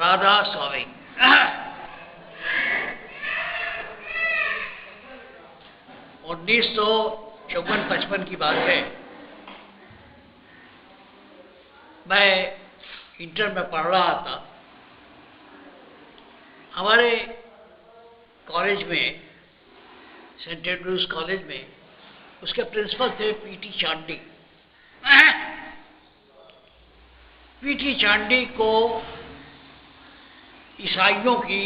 राधा स्वामी। 1954-55 की बात है। मैं इंटर में पढ़ रहा था। हमारे कॉलेज में, सेंट एंड्रूज कॉलेज में, उसके प्रिंसिपल थे पीटी चांडी। पीटी चांडी को ईसाइयों की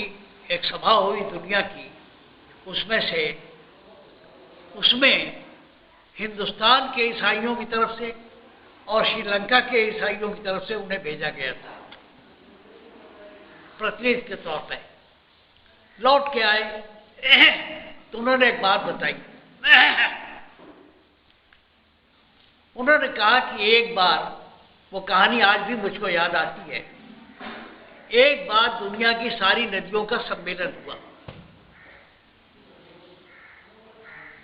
एक सभा हुई दुनिया की, उसमें हिंदुस्तान के ईसाइयों की तरफ से और श्रीलंका के ईसाइयों की तरफ से उन्हें भेजा गया था प्रतिनिधि के तौर पे। लौट के आए तो उन्होंने एक बात बताई। उन्होंने कहा कि एक बार, वो कहानी आज भी मुझको याद आती है, एक बार दुनिया की सारी नदियों का सम्मेलन हुआ।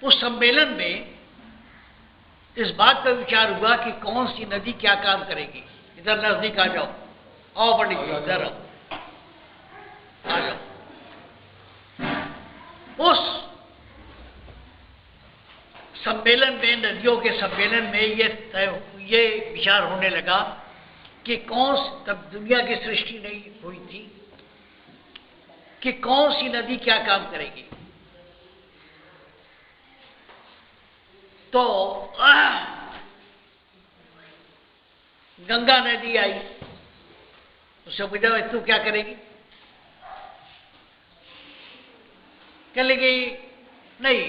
उस सम्मेलन में इस बात पर विचार हुआ कि कौन सी नदी क्या काम करेगी। इधर नजदीक आ जाओ, आओ पंडित जी, इधर आ जाओ। उस सम्मेलन में, नदियों के सम्मेलन में ये विचार होने लगा कि तब दुनिया की सृष्टि नहीं हुई थी, कि कौन सी नदी क्या काम करेगी। तो गंगा नदी आई। उससे पूछा, तू क्या करेगी? कह लगी नहीं,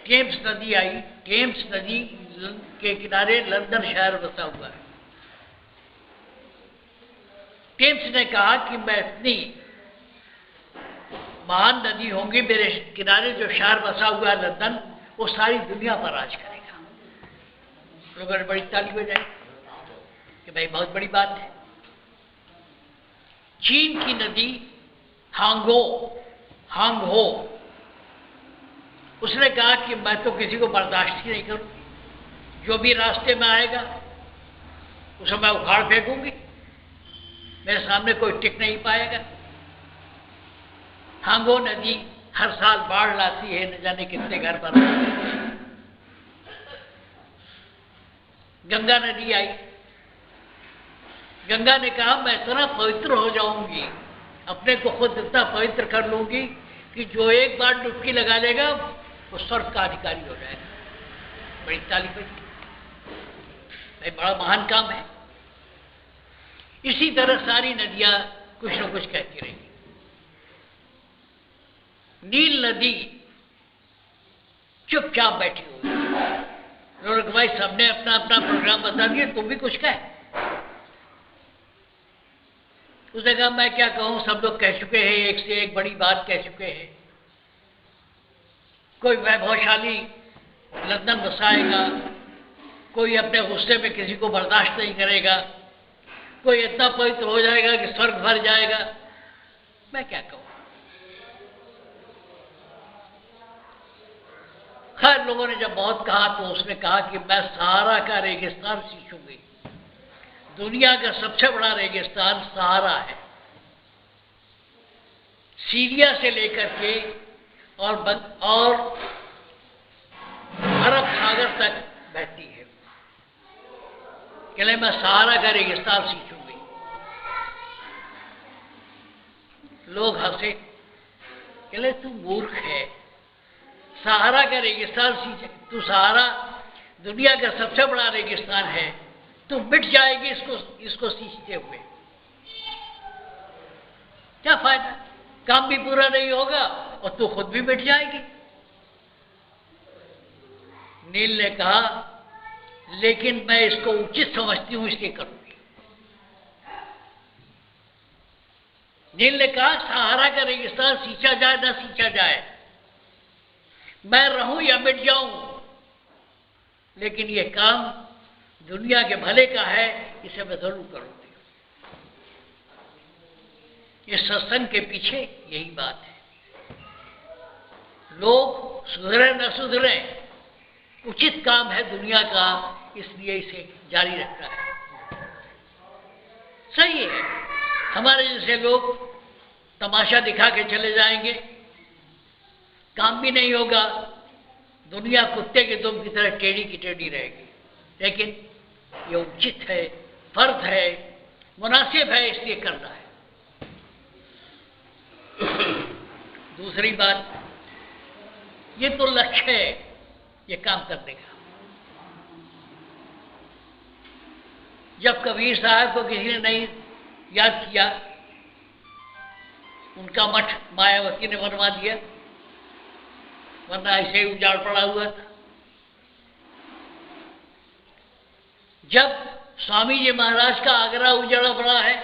टेम्स नदी आई। टेम्स नदी के किनारे लंदन शहर बसा हुआ है। टेम्स ने कहा कि मैं इतनी महान नदी होंगी, मेरे किनारे जो शहर बसा हुआ है लंदन, वो सारी दुनिया पर राज करेगा। लोगों ने बड़ी ताली बजाई कि भाई बहुत बड़ी बात है। चीन की नदी हांगहो, उसने कहा कि मैं तो किसी को बर्दाश्त ही नहीं करूंगी, जो भी रास्ते में आएगा उसे मैं उखाड़ फेंकूंगी, मेरे सामने कोई टिक नहीं पाएगा। हांगो नदी हर साल बाढ़ लाती है, न जाने कितने घर पर। गंगा नदी आई। गंगा ने कहा मैं इतना पवित्र हो जाऊंगी, अपने को खुद इतना पवित्र कर लूंगी कि जो एक बार डुबकी लगा लेगा वो स्वर्ग का अधिकारी हो जाएगा। बड़ी ताली बजी। भाई बड़ा महान काम है। इसी तरह सारी नदियां कुछ न कुछ कहती रहेंगी। नील नदी चुपचाप बैठी हुई। उन्होंने भाई सबने अपना अपना प्रोग्राम बता दिया, तुम भी कुछ कह। उसने कहा मैं क्या कहूं, सब लोग कह चुके हैं, एक से एक बड़ी बात कह चुके हैं। कोई वैभवशाली लंदन बसाएगा, कोई अपने गुस्से में किसी को बर्दाश्त नहीं करेगा, कोई इतना पवित्र हो जाएगा कि स्वर्ग भर जाएगा। मैं क्या कहूं। खैर लोगों ने जब बहुत कहा तो उसने कहा कि मैं सहारा का रेगिस्तान सींचूंगी। दुनिया का सबसे बड़ा रेगिस्तान सहारा है। सीरिया से लेकर के और अरब सागर तक बहती है। कहले मैं सहारा का रेगिस्तान सींचूंगी। लोग हंसे। कहले तू मूर्ख है, सहारा का रेगिस्तान सींचे? तू सहारा दुनिया का सबसे बड़ा रेगिस्तान है, तू मिट जाएगी इसको सींचते हुए। क्या फायदा, काम भी पूरा नहीं होगा और तू खुद भी मिट जाएगी। नील ने कहा लेकिन मैं इसको उचित समझती हूं, इसलिए करूंगी। नील ने कहा सहारा का रेगिस्तान सींचा जाए ना सींचा जाए, मैं रहूं या मिट जाऊं, लेकिन यह काम दुनिया के भले का है, इसे मैं जरूर करूंगी। इस सत्संग के पीछे यही बात है। लोग सुधरे न सुधरे, उचित काम है दुनिया का, इसलिए इसे जारी रखना है। सही है, हमारे जैसे लोग तमाशा दिखा के चले जाएंगे, काम भी नहीं होगा, दुनिया कुत्ते के दुम की तरह टेढ़ी की टेढ़ी रहेगी। लेकिन ये उचित है, फर्ज है, मुनासिब है, इसलिए करना है। दूसरी बात, ये तो लक्ष्य है ये काम करने का। जब कबीर साहब को किसी ने नहीं याद किया, उनका मठ मायावती ने बनवा दिया, वरना ऐसे ही उजाड़ पड़ा हुआ था। जब स्वामी जी महाराज का आगरा उजाड़ा पड़ा है,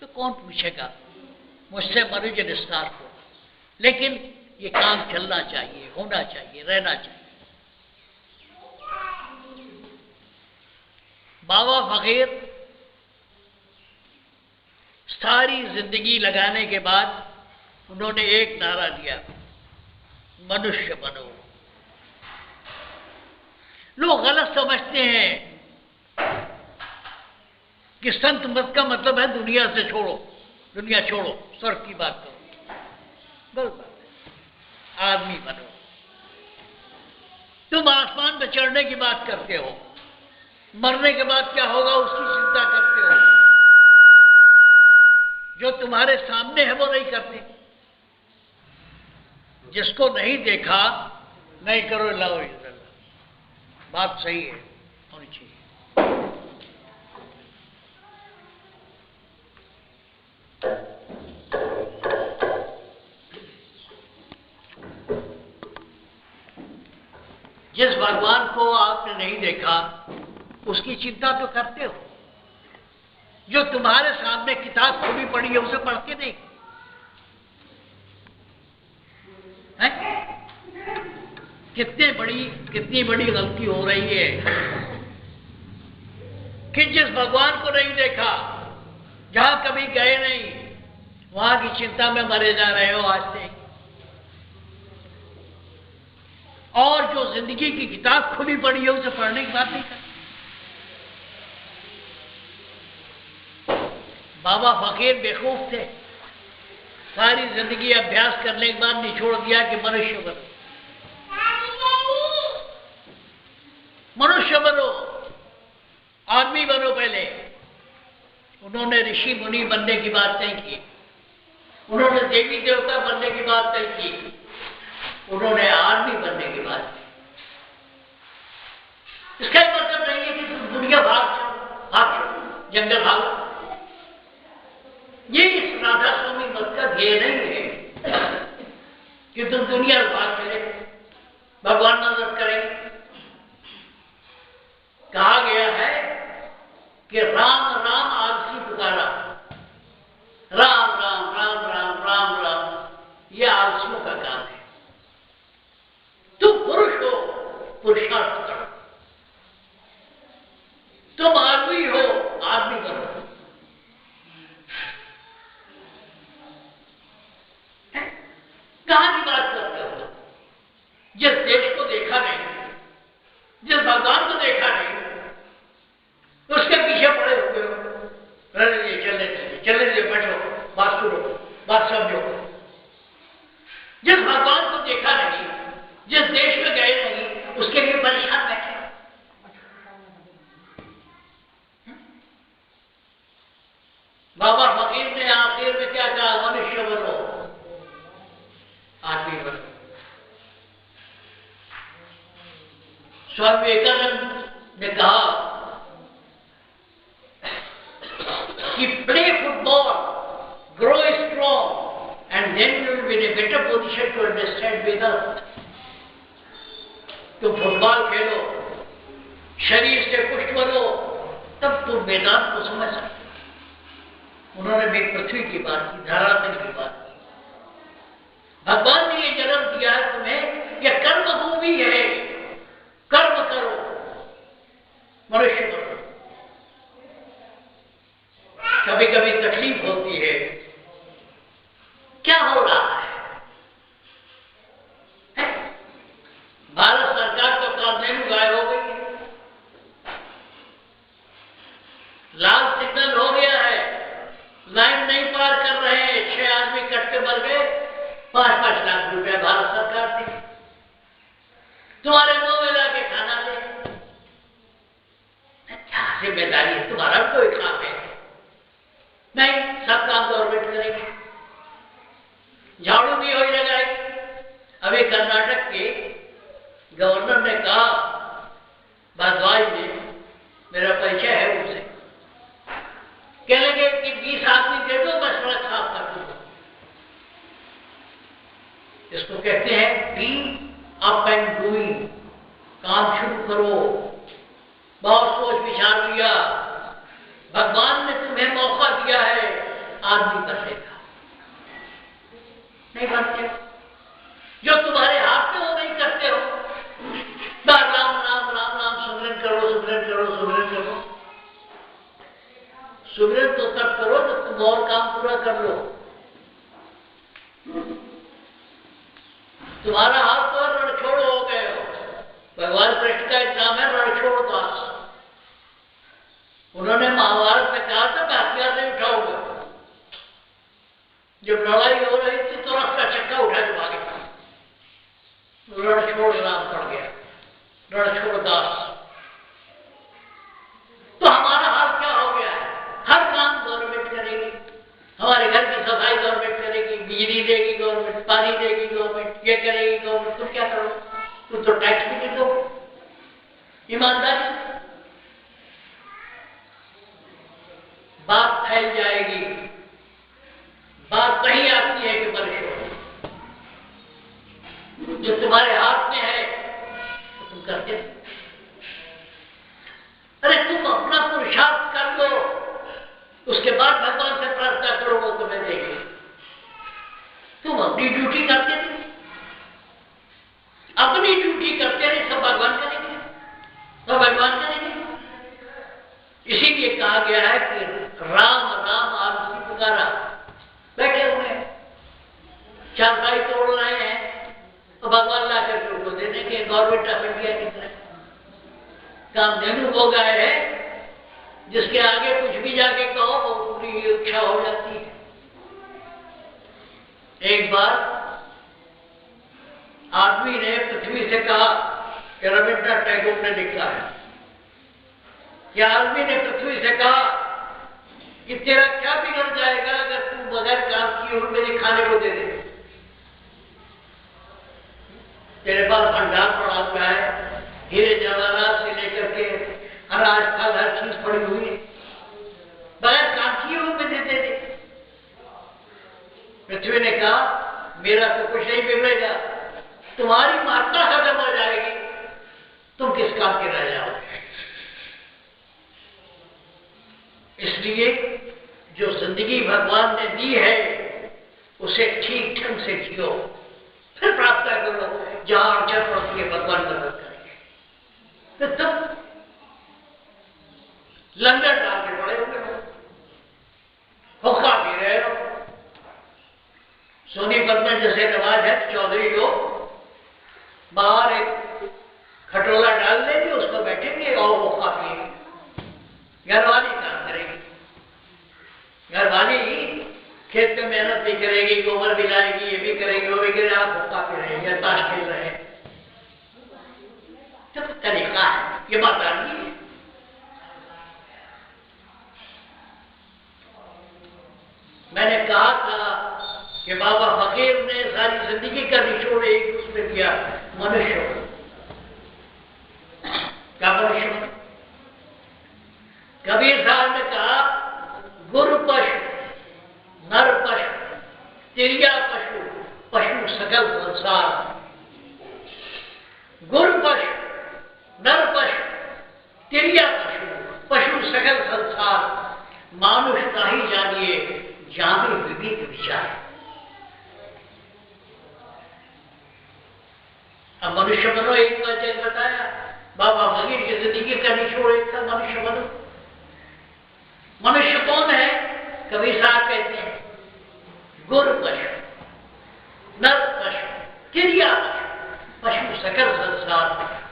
तो कौन पूछेगा, मुझसे मनुष्य निस्तार हो। लेकिन ये काम चलना चाहिए, होना चाहिए, रहना चाहिए। बाबा फकीर सारी जिंदगी लगाने के बाद उन्होंने एक नारा दिया, मनुष्य बनो। लोग गलत समझते हैं कि संत मत का मतलब है दुनिया से छोड़ो, दुनिया छोड़ो, स्वर्ग की बात करो। गलत बात है। आदमी बनो। तुम आसमान पर चढ़ने की बात करते हो, मरने के बाद क्या होगा उसकी चिंता करते हो। जो तुम्हारे सामने है वो नहीं करते। जिसको नहीं देखा नहीं करो लाओ, बात सही है, होनी चाहिए। जिस भगवान को आपने नहीं देखा उसकी चिंता तो करते हो। जो तुम्हारे सामने किताब खुली पड़ी है उसे पढ़ते नहीं है? कितनी बड़ी गलती हो रही है कि जिस भगवान को नहीं देखा, जहां कभी गए नहीं, वहां की चिंता में मरे जा रहे हो आज से। और जो जिंदगी की किताब खुली पड़ी है उसे पढ़ने की बात नहीं करते। बाबा फकीर बेवकूफ थे, सारी जिंदगी अभ्यास करने के बाद निचोड़ दिया कि मनुष्य बनो, मनुष्य बनो, आदमी बनो। पहले उन्होंने ऋषि मुनि बनने की बात नहीं की, उन्होंने देवी देवता बनने की बात नहीं की, उन्होंने आदमी बनने की बात की। इसका मतलब नहीं है कि तुम दुनिया भाग जंगल भागो। ये इस राधा स्वामी मत का ध्येय नहीं है कि तुम दुनिया भाग चले, भगवान मदद करेंगे। कहा गया है कि राम राम आलसी पुकारा, राम राम राम राम राम राम, यह आलसियों का काम है। तुम पुरुष हो, पुरुषार्थ करो। तुम आदमी हो, आदमी बनो। कहां की बात करते हो? जिस देश को देखा नहीं, जिस भगवान को देखा नहीं, उसके पीछे पड़े हुए हो। रहने दीजिए, चलने दीजिए, बैठो, बात सुनो, बात समझो। जिस भगवान को देखा नहीं, जिस देश में गए नहीं, उसके लिए परेशान बैठे। बाबा फकीर ने आखिर में क्या कहा? मनुष्य बनो, आदमी बनो। स्वामी विवेकानंद ने कहा कि play football, grow strong and then you will be in a better position to understand Vedanta. तुम फुटबॉल खेलो, शरीर से पुष्ट बनो, तब तुम वेदांत को समझ सकते। उन्होंने भी पृथ्वी की बात की, धरातल की बात की। भगवान ने ये जन्म दिया है तुम्हें, यह कर्म भूमि है, कर्म करो, मनुष्य बनो। कभी कभी तकलीफ होती है, क्या हो रहा है? भारत सरकार तो कानून गायब हो गई है, लाल सिग्नल हो गया है, लाइन नहीं अभी कर्नाटक के गवर्नर ने कहा, भारद्वाज ने, मेरा परिचय है उनसे, कह लगे कि 20 आदमी दे दो, मैं सड़क साफ कर दूंगा। इसको कहते हैं बी अप एंड डूइंग, काम शुरू करो। बहुत सोच विचार लिया, भगवान ने तुम्हें मौका दिया है, आदमी बचेगा नहीं बनते। जो तुम्हारे हाथ में वो नहीं करते हो। राम राम राम राम सुमिरन करो, सुमिरन करो, सुमिरन करो। सुमिरन तो तब करो जब तुम और काम पूरा कर लो। तुम्हारा हाथ तो रणछोड़ हो गए हो। भगवान कृष्ण का एक नाम है रणछोड़ दास। उन्होंने महाभारत में कहा था मैं हथियार नहीं उठाऊंगा। जब लड़ाई हो रही थी तो रथ का चक्का उठा के भागे। रणछोड़ नाम पड़ गया, रणछोड़ दास। तो हमारा हाल क्या हो गया है? हर काम गवर्नमेंट करेगी, हमारे घर की सफाई गवर्नमेंट करेगी, बिजली देगी गवर्नमेंट, पानी देगी गवर्नमेंट, ये करेगी गवर्नमेंट। तुम क्या करो? तुम तो टैक्स भी नहीं दो। ईमानदारी बात फैल जाएगी। बात नहीं आती है कि मनुष्य जो तुम्हारे हाथ में है तो तुम करते। अरे तुम अपना पुरुषार्थ कर लो, उसके बाद भगवान से प्रार्थना करो, वो तुम्हें देंगे। तुम अपनी ड्यूटी करते थे, अपनी ड्यूटी करते रहे, सब भगवान करेंगे, सब भगवान करेंगे। इसीलिए कहा गया है कि राम राम आरती पुकारा। बैठे हुए हैं, चारपाई तोड़ रहे हैं, तो भगवान ला करके उनको देने के गवर्नमेंट ऑफ इंडिया की तरह काम धेनु हो गए हैं, जिसके आगे कुछ भी जाके कहो वो पूरी इच्छा हो जाती है। एक बार आदमी ने पृथ्वी से कहा कि रविन्द्रनाथ टैगोर ने लिखा है कि आदमी ने पृथ्वी से कहा कि तेरा क्या बिगड़ जाएगा अगर तू बगैर काम किए हुए मेरे खाने को दे दे। तेरे पास भंडार पड़ा हुआ है, हीरे जवाहरात से लेकर के अनाज फल हर चीज पड़ी हुई है, बगैर काम किए हुए मुझे दे दे। पृथ्वी ने कहा मेरा तो कुछ नहीं बिगड़ेगा, तुम्हारी मात्रा खत्म हो जाएगी, तुम किस काम के रह जाओगे। इसलिए जो जिंदगी भगवान ने दी है उसे ठीक ढंग से जियो, फिर प्रार्थना करो। जहां अड़चन पड़ती है भगवान मदद करेंगे। तो तुम लंगर डाल के पड़े होंगे, हुक्का पी रहे हो। सोनीपत में जैसे रिवाज है, चौधरी लोग बाहर एक खटोला डाल देंगे, उसको बैठेंगे और हुक्का पिएंगे। घरवाली काम करेगी, घरवाली खेत में मेहनत भी करेगी, गोबर भी लाएगी, ये भी करेगी, वो भी करेगी, आप हुक्का पी रहे हैं, ताश खेल रहे हैं। तो तरीका है, ये बात आ रही है। मैंने कहा था कि बाबा फकीर ने सारी जिंदगी का निचोड़ एक उसमें दिया, मनुष्य क्या मनुष्य। कबीर साहब ने कहा गुरु पशु, नर पशु, तिरिया पशु, पशु सकल संसार। गुरु पशु, नर पशु, तिरिया पशु, पशु सकल संसार। मानुष नहीं जानिए, जाने विवेक विचार। अब मनुष्य बनो, एक वजह बताया बाबा फकीर की जिंदगी का निचोड़ एक था, मनुष्य बनो। मनुष्य कौन है? कबीर साहब कहते हैं गुरु पशु, नर पशु, तिरिया पशु, पशु सकल संसार।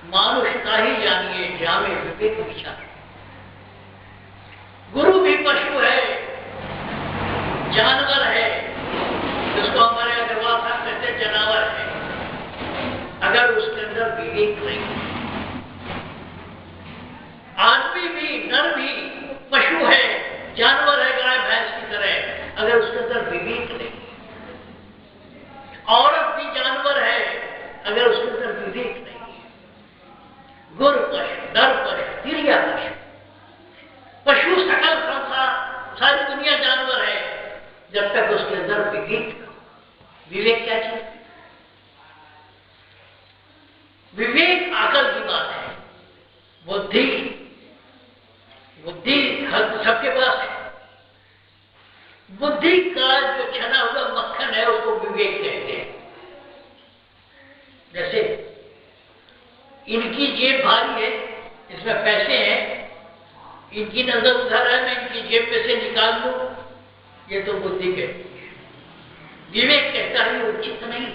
मानुष का ही जानिए, जामे विवेक विचार। गुरु भी पशु है, जानवर है, जिसको हमारे अग्रवाल साहब कहते हैं जनावर है, अगर उसके अंदर विवेक नहीं। आदमी भी, नर भी पशु है, जानवर है, गाय भैंस की तरह, अगर उसके अंदर विवेक नहीं। औरत भी जानवर है, विवेक क्या चीज? विवेक अकल की बात है। बुद्धि, बुद्धि सबके पास है। बुद्धि का जो छना हुआ मक्खन है उसको विवेक कहते हैं। जैसे इनकी जेब भारी है, इसमें पैसे हैं, इनकी नजर उधर है, मैं इनकी जेब में से निकाल लूं, ये तो बुद्धि कहती है। विवेक कहता है ये उचित नहीं है।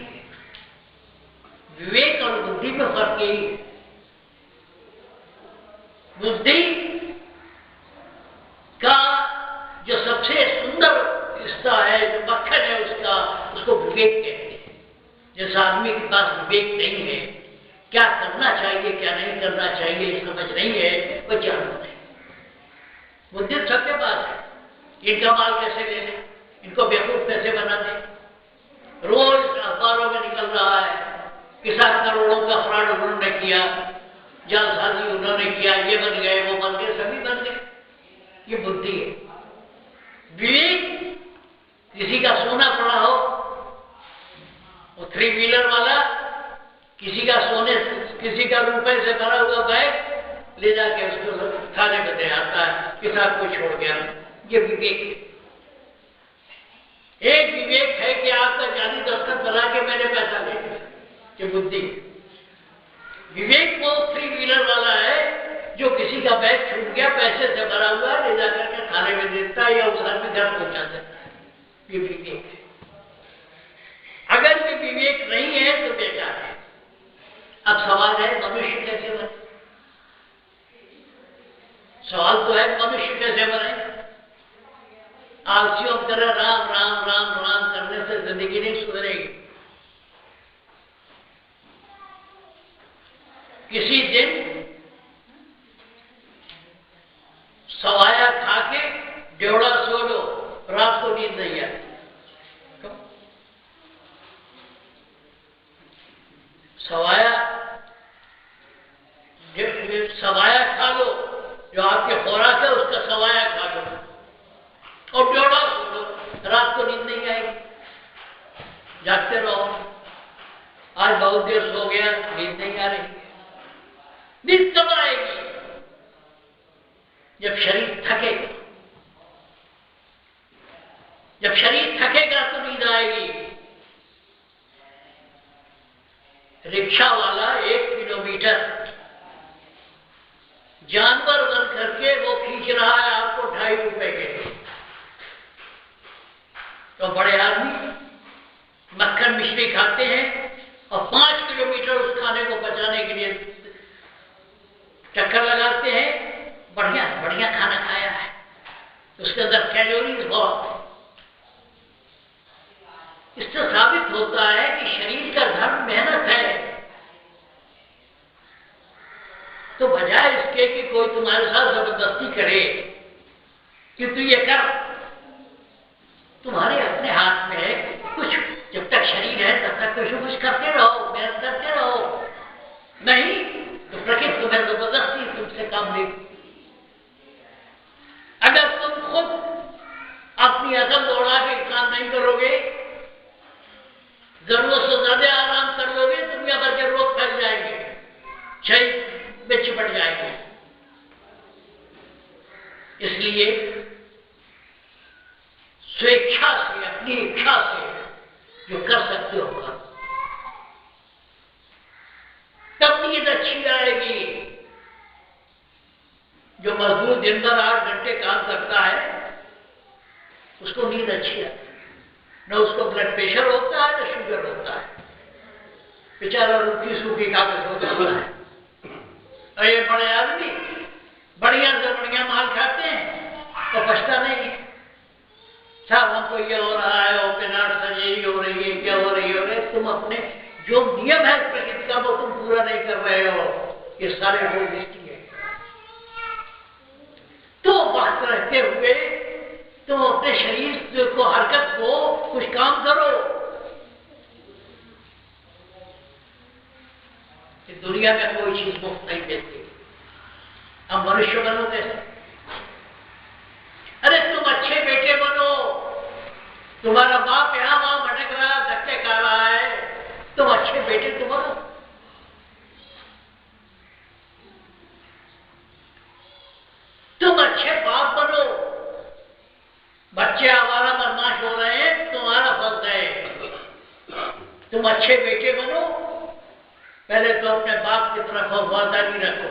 विवेक और बुद्धि में फर्क यही है। बुद्धि का जो सबसे सुंदर हिस्सा है, जो मक्खन है उसका, उसको विवेक कहते हैं। जिस आदमी के पास विवेक नहीं है, क्या करना चाहिए क्या नहीं करना चाहिए समझ नहीं है, वो जानता नहीं। बुद्धि सबके पास है। इनका माल कैसे ले लें, इनको बेवकूफ कैसे बना दें। रोज अखबारों में निकल रहा है किसान करोड़ों का फ्रॉड उन्होंने किया, जालसाजी उन्होंने किया, ये बन गए वो बन गए, सभी बन गए। ये बुद्धि है। विवेक, किसी का सोना पड़ा हो, वो 3 व्हीलर वाला किसी का सोने, किसी का रुपए से भरा हुआ बैग ले जाके उसको थाने में दे आता है कि साहब को छोड़ गया। ये विवेक है। एक विवेक है कि आपका जाली दस्तखत बना के मैंने पैसा ले लिया, ये बुद्धि। विवेक वो 3 व्हीलर वाला है जो किसी का बैग छूट गया, पैसे से भरा हुआ, ले जाकर के थाने में देता है या उस आदमी घर पहुंचा देता है। ये विवेक है। अगर ये विवेक नहीं है तो बेकार है। अब सवाल है मनुष्य कैसे बने? सवाल तो है मनुष्य कैसे बने? आलसियों की तरह राम राम राम राम करने से जिंदगी नहीं सुधरेगी। किसी दिन सवाया खा के ड्योड़ा सो लो, रात को नींद नहीं आती। सवाया खा लो, जो आपके खुराक है उसका सवाया खा लो और ड्योड़ा सो लो, रात को नींद नहीं आएगी। जागते रहो। आज बहुत देर सो गया, नींद नहीं आ रही। नींद कब आएगी? जब शरीर थकेगा। जब शरीर थकेगा तो नींद आएगी। रिक्शा वाला 1 किलोमीटर जानवर बन करके वो खींच रहा है आपको 2.5 रुपए के लिए, तो बड़े आदमी मक्खन मिश्री खाते हैं और 5 किलोमीटर उस खाने को बचाने के लिए चक्कर लगाते हैं। बढ़िया बढ़िया खाना खाया है, उसके अंदर कैलोरीज बहुत है। इससे साबित होता है कि शरीर का धर्म मेहनत है। तो बजाय इसके कि कोई तुम्हारे साथ जबरदस्ती करे कि तू ये कर, तुम्हारे अपने हाथ में है कुछ। जब तक शरीर है तब तक कुछ करते रहो, मेहनत करते रहो। नहीं तो प्रकृति तुम्हें जबरदस्ती तुमसे काम ले। अगर तुम खुद अपनी अकल दौड़ा के काम नहीं करोगे, जरूरत से ज्यादा आराम कर लोगे, दुनिया भर के रोग फैल जाएंगे, शरीर में चिपट जाएंगे। इसलिए स्वेच्छा से, अपनी इच्छा से जो कर सकते हो तब नींद अच्छी आएगी। जो मजदूर दिन भर 8 घंटे काम करता है उसको नींद अच्छी आती है। न उसको ब्लड प्रेशर होता है न शुगर होता है। बेचारा रूखी सूखी कागज होता है। और ये बड़े आदमी बढ़िया से बढ़िया माल खाते हैं तो पछता नहीं है। साहब हमको ये हो रहा है, ओपेनाट सर्जरी हो रही है, क्या हो रही है। तुम अपने जो नियम है प्रकृति का वो तुम पूरा नहीं कर रहे हो, ये सारे रोग इसकी है। तो बात रहते हुए तुम अपने शरीर को, हरकत को कुछ काम करो। दुनिया में कोई चीज मुफ्त नहीं देती। हम मनुष्य बनो कैसे? अरे तुम अच्छे बेटे बनो। तुम्हारा बाप यहाँ वहां भटक रहा, धक्के तुम अच्छे बेटे बनो, पहले तो अपने बाप की तरफ वफादारी रखो,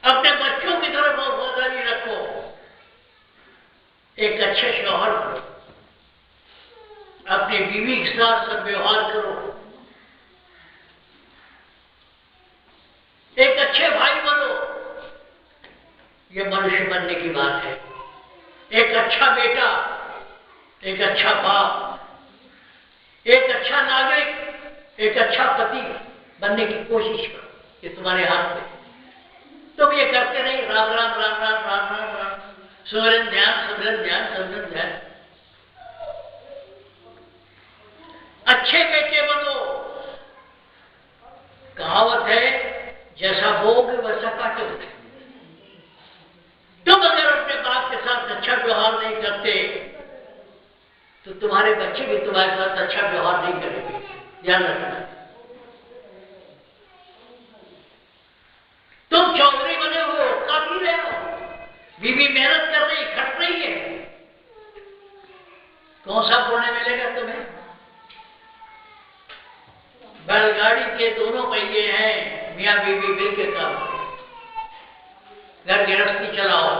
अपने बच्चों की तरफ वफादारी रखो, एक अच्छे शौहर बनो, अपनी बीवी के साथ सद्व्यवहार करो, एक अच्छे भाई बनो। ये मनुष्य बनने की बात है। एक अच्छा बेटा, एक अच्छा बाप, एक अच्छा नागरिक, एक अच्छा पति बनने की कोशिश करो। ये तुम्हारे हाथ में। तुम ये करते नहीं, राम राम राम राम राम राम राम, सुमरन ध्यान सुमरन ध्यान सुमरन ध्यान। अच्छे बेटे बनो। कहावत है, जैसा बोग वैसा काटोगे। तुम अगर अपने बाप के साथ अच्छा व्यवहार नहीं करते तो तुम्हारे बच्चे भी तुम्हारे साथ अच्छा व्यवहार नहीं करेंगे, ध्यान रखना। तुम चौधरी बने हो, काफी रहे हो, बीवी मेहनत कर रही, खट रही है, कौन सा पुण्य मिलेगा तुम्हें? बैलगाड़ी के दोनों पहिए हैं, मियाँ बीवी मिल के काम करो, घर गृहस्थी चलाओ,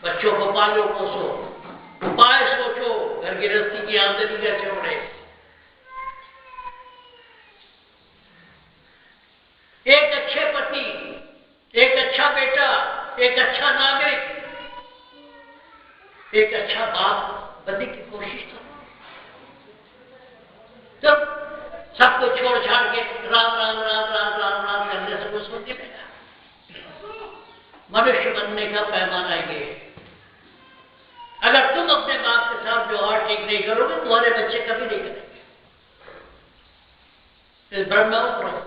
बच्चों को पालो पोसो, उपाय सोचो, घर गृहस्थी की आमदनी कैसे बढ़े। एक अच्छे पति, एक अच्छा बेटा, एक अच्छा नागरिक, एक अच्छा बाप बनने की कोशिश करो। तब सबको छोड़ छाड़ के राम राम राम राम राम राम करने से कुछ नहीं मिलेगा। मनुष्य बनने का पैमाना ये है। अगर तुम अपने बाप के साथ व्यवहार ठीक नहीं करोगे, तुम्हारे बच्चे कभी नहीं करेंगे। इस भ्रम में मत रहो।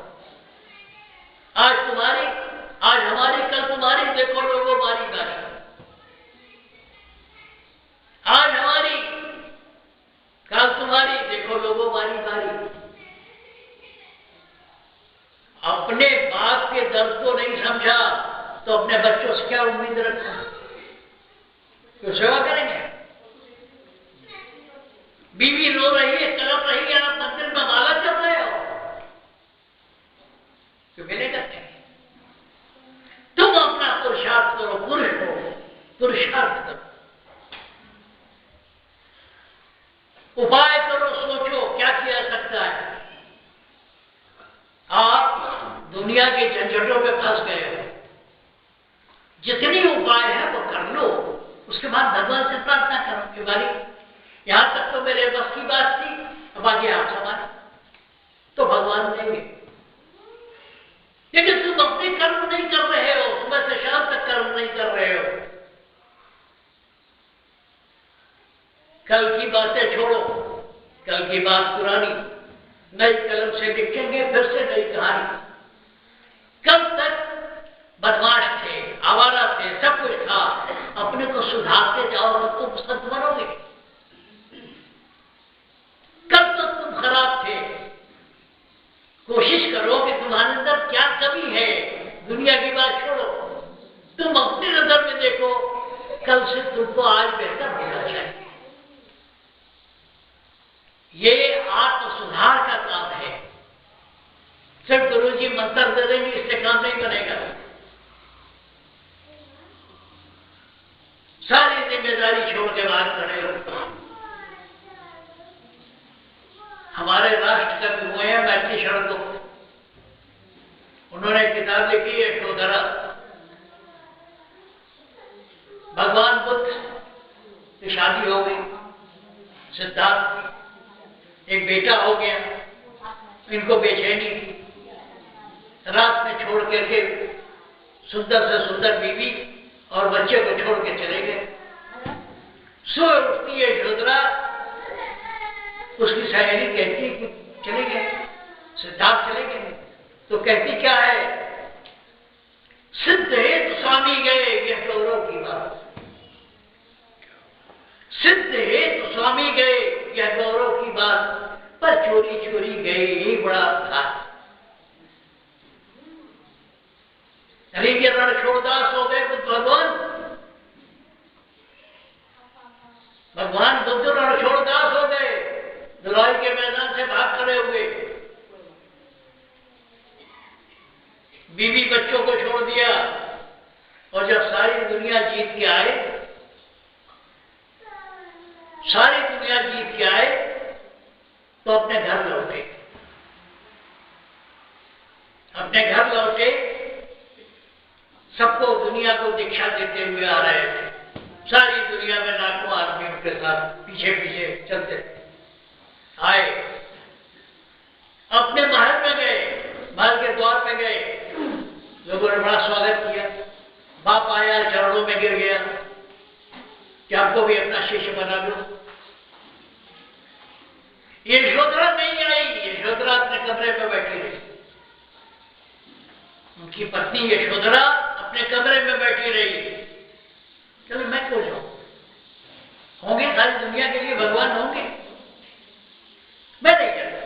आज तुम्हारी, आज हमारी, कल तुम्हारी, देखो लोगों बारी बारी। आज हमारी, कल तुम्हारी, देखो लोगों बारी बारी। अपने बाप के दर्द को नहीं समझा तो अपने बच्चों से क्या उम्मीद रखना? तो सेवा करेंगे। बीवी रो रही है, तड़प रही है, आप मंदिर में माला चल रहे हो, तो मिलेगा क्या? तुम अपना पुरुषार्थ करो, पुरुष हो, पुरुषार्थ करो, उपाय करो, सोचो क्या किया सकता है। आप दुनिया के झंझटों में फंस गए हो, जितनी उपाय है वो कर लो, उसके बाद भगवान से प्रार्थना करो कि भाई यहां तक तो मेरे बस की बात थी, अब आगे आप सवाल तो भगवान देंगे। लेकिन तुम अपने कर्म नहीं कर रहे हो, सुबह से शाम तक कर्म नहीं कर रहे हो। कल की बातें छोड़ो, कल की बात पुरानी, नई कलम से लिखेंगे फिर से नई कहानी। कल तक बदमाश थे, आवारा थे, सब कुछ था, अपने को सुधारते जाओ तो तुम संत बनोगे। कल तक तुम खराब थे, कोशिश करो कि तुम्हारे अंदर क्या कमी है। दुनिया की बात छोड़ो, तुम अपनी नजर में देखो, कल से तुमको आज बेहतर होना चाहिए। ये आत्म सुधार का काम है। सिर्फ गुरुजी मंत्र दे देंगे इससे काम नहीं बनेगा। सारी जिम्मेदारी छोड़ के बात खड़े हो। हमारे राष्ट्र कवि हुए हैं मैथिली शरण गुप्त, उन्होंने किताब लिखी है यशोधरा। भगवान बुद्ध की शादी हो गई, सिद्धार्थ एक बेटा हो गया, इनको बेचैनी थी, रात में छोड़ करके सुंदर से सुंदर बीवी और बच्चे को छोड़ के चले गए। सुबह उठती है यशोधरा, उसकी सहेली कहती कि चले गए, सिद्धार्थ चले गए, तो कहती क्या है, सिद्ध हेतु स्वामी गए, यह गौरव की बात। सिद्ध हेतु स्वामी गए, यह गौरव की बात, पर चोरी चोरी गए, यही बड़ा था। के रणछोड़दास हो गए बुद्ध भगवान। भगवान बुद्ध रणछोड़दास हो गए, लड़ाई के मैदान से भाग खड़े हुए, बीवी बच्चों को छोड़ दिया, और जब सारी दुनिया जीत के आए, सारी दुनिया जीत के आए, तो अपने घर लौटे। अपने घर लौटे, सबको दुनिया को दीक्षा देते हुए आ रहे थे। सारी दुनिया में लाखों आदमी उनके साथ पीछे पीछे चलते आए। अपने महल में गए, महल के द्वार पे गए, लोगों ने बड़ा स्वागत किया। बाप आया, चरणों में गिर गया कि आपको भी अपना शिष्य बना लो। यशोधरा नहीं आई, यशोधरा अपने कमरे में बैठी रही। उनकी पत्नी यशोधरा अपने कमरे में बैठी रही। चलो मैं क्यों जाऊं, होंगे सारी दुनिया के लिए भगवान होंगे, मैं नहीं जाता।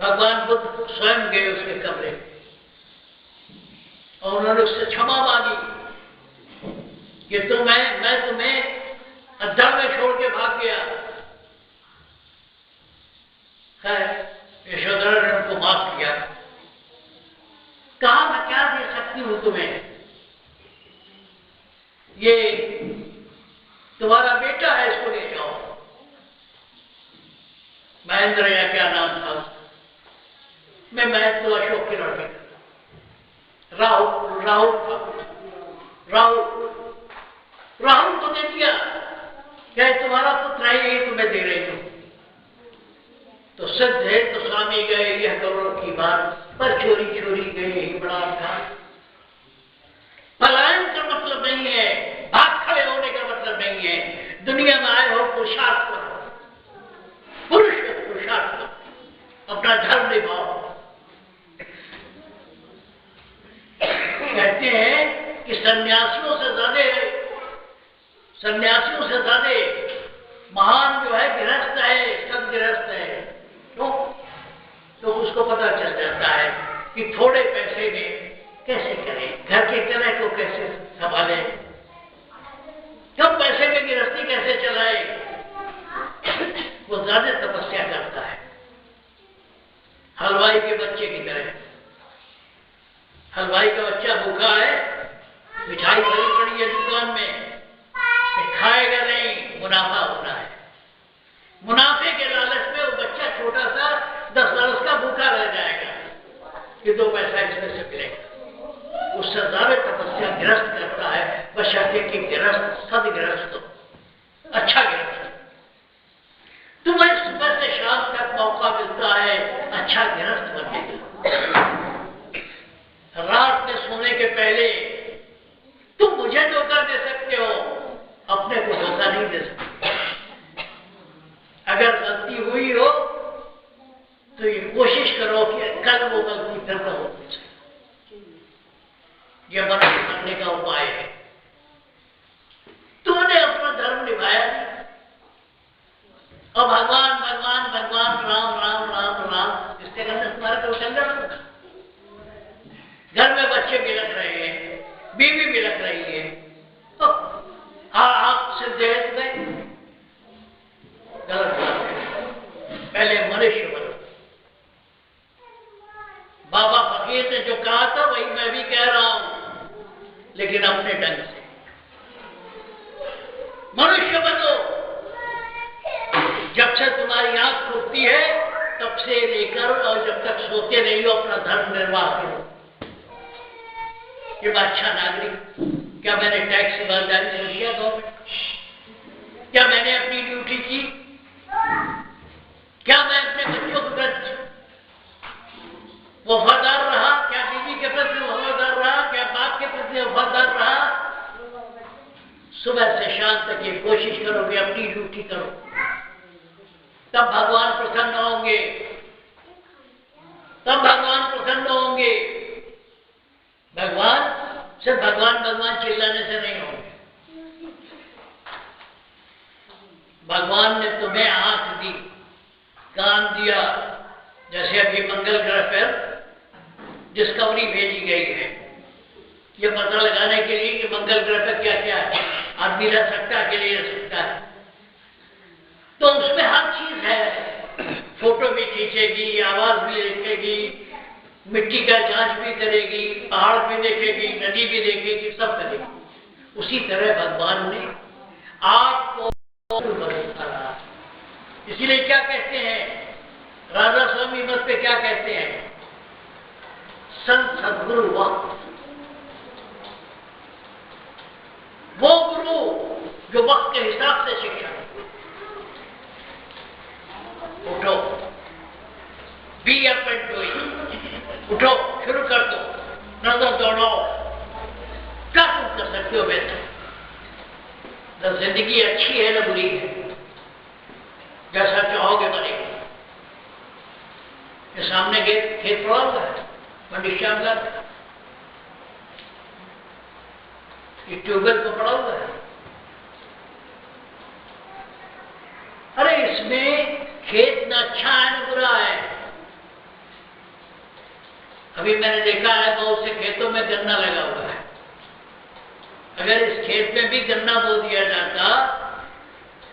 भगवान बुद्ध स्वयं गए उसके कमरे में और उन्होंने उससे क्षमा मांगी कि मैं तुम्हें अड्डा में छोड़ के भाग गया। खैर यशोधरा ने उनको माफ किया। कहा मैं क्या दे सकती हूं तुम्हें, ये तुम्हारा बेटा है, इसको ले जाओ। महेंद्र या क्या नाम था, मैं महत्व अशोक के लड़के, राहुल राहुल राहुल राहुल को दे दिया, क्या तुम्हारा पुत्र है, यही तुम्हें दे रही हूं। तो सिद्ध है तो स्वामी गए, यह गौरव की बात, पर चोरी चोरी गए, यही बड़ा था। पलायन का मतलब नहीं है, भाग खड़े होने का मतलब नहीं है। दुनिया में आए हो पुरुषार्थ करो, पुरुषार्थ करो, अपना धर्म निभाओ। कहते हैं कि सन्यासियों से ज्यादा महान जो है गृहस्थ है, सब गृहस्थ है। तो उसको पता चल जाता है कि थोड़े पैसे में कैसे करें, घर के तरह को कैसे संभाले, कम पैसे में गृहस्थी कैसे चलाए। वो ज्यादा तपस्या करता है, हलवाई के बच्चे की तरह। हलवाई का बच्चा भूखा है, मिठाई भरी पड़ी है दुकान में, खाएगा नहीं, मुनाफा होना है। मुनाफे के लालच में वो बच्चा छोटा सा 10 वर्ष का भूखा रह जाएगा कि 2 पैसा इसमें से मिलेगा। उससे ज्यादा तपस्या गृहस्थ करता है, बशर्ते कि गृहस्थ सदगृहस्थ हो, अच्छा गृहस्थ। तुम्हें सुबह से शाम तक मौका मिलता है अच्छा गृहस्थ बनने का। रात में सोने के पहले तुम मुझे धोखा दे सकते हो, अपने को धोखा नहीं दे सकते। अगर गलती हुई हो तो ये कोशिश करो कि कल वो गलती फिर न हो। यह मनुष्य बनने का उपाय है। तुमने अपना धर्म निभाया और भगवान भगवान भगवान राम राम राम राम इससे करने तुम्हारा तो कल्याण होगा। घर में बच्चे बिलख रहे हैं, बीवी बिलख रही है, तो आप से देह गए, गलत बात है। पहले मनुष्य बनो। बाबा फकीर ने जो कहा था वही मैं भी कह रहा हूं, लेकिन अपने ढंग से। मनुष्य बनो। जब से तुम्हारी आंख खुलती है तब से लेकर और जब तक सोते नहीं हो अपना धर्म निर्वाह करो। ये अच्छा नागरिक, क्या मैंने टैक्स ईमानदारी से दिया गवर्नमेंट? क्या मैंने अपनी ड्यूटी की? क्या मैं अपने बच्चों के प्रति वफादार रहा? क्या बीवी के प्रति वफादार रहा? क्या बाप के प्रति वफादार रहा? सुबह से शाम तक ये कोशिश करो कि अपनी ड्यूटी करो, तब भगवान प्रसन्न होंगे, तब भगवान प्रसन्न होंगे। भगवान सिर्फ भगवान भगवान चिल्लाने से नहीं होंगे। भगवान ने तुम्हें आंख दी, कान दिया, जैसे अभी मंगल ग्रह पर डिस्कवरी भेजी गई है, ये पता लगाने के लिए कि मंगल ग्रह पर क्या क्या है, आदमी रह सकता है, अकेले रह सकता है। तो उसमें हर चीज है, फोटो भी खींचेगी, आवाज भी लिखेगी, मिट्टी का जांच भी करेगी, पहाड़ भी देखेगी, नदी भी देखेगी, सब करेगी। उसी तरह भगवान ने आपको भरोसा रहा। इसीलिए क्या कहते हैं राधा स्वामी मत पे, क्या कहते हैं, संत सदगुरु वक्त, वो गुरु जो वक्त के हिसाब से शिक्षा दे। उठो, बी अप एंड डूइंग, उठो, शुरू कर दो, नजर दौड़ाओ, क्या तुम कर सकते हो बेहतर। न जिंदगी अच्छी है न बुरी है, जैसा चाहोगे बनेगी। ये सामने खेत पड़ा हुआ है, मंडिश्याम का, ये ट्यूबवेल को पड़ा हुआ है। अरे इसमें खेत न अच्छा है न बुरा है। अभी मैंने देखा है बहुत से खेतों में गन्ना लगा हुआ है। अगर इस खेत में भी गन्ना बो दिया जाता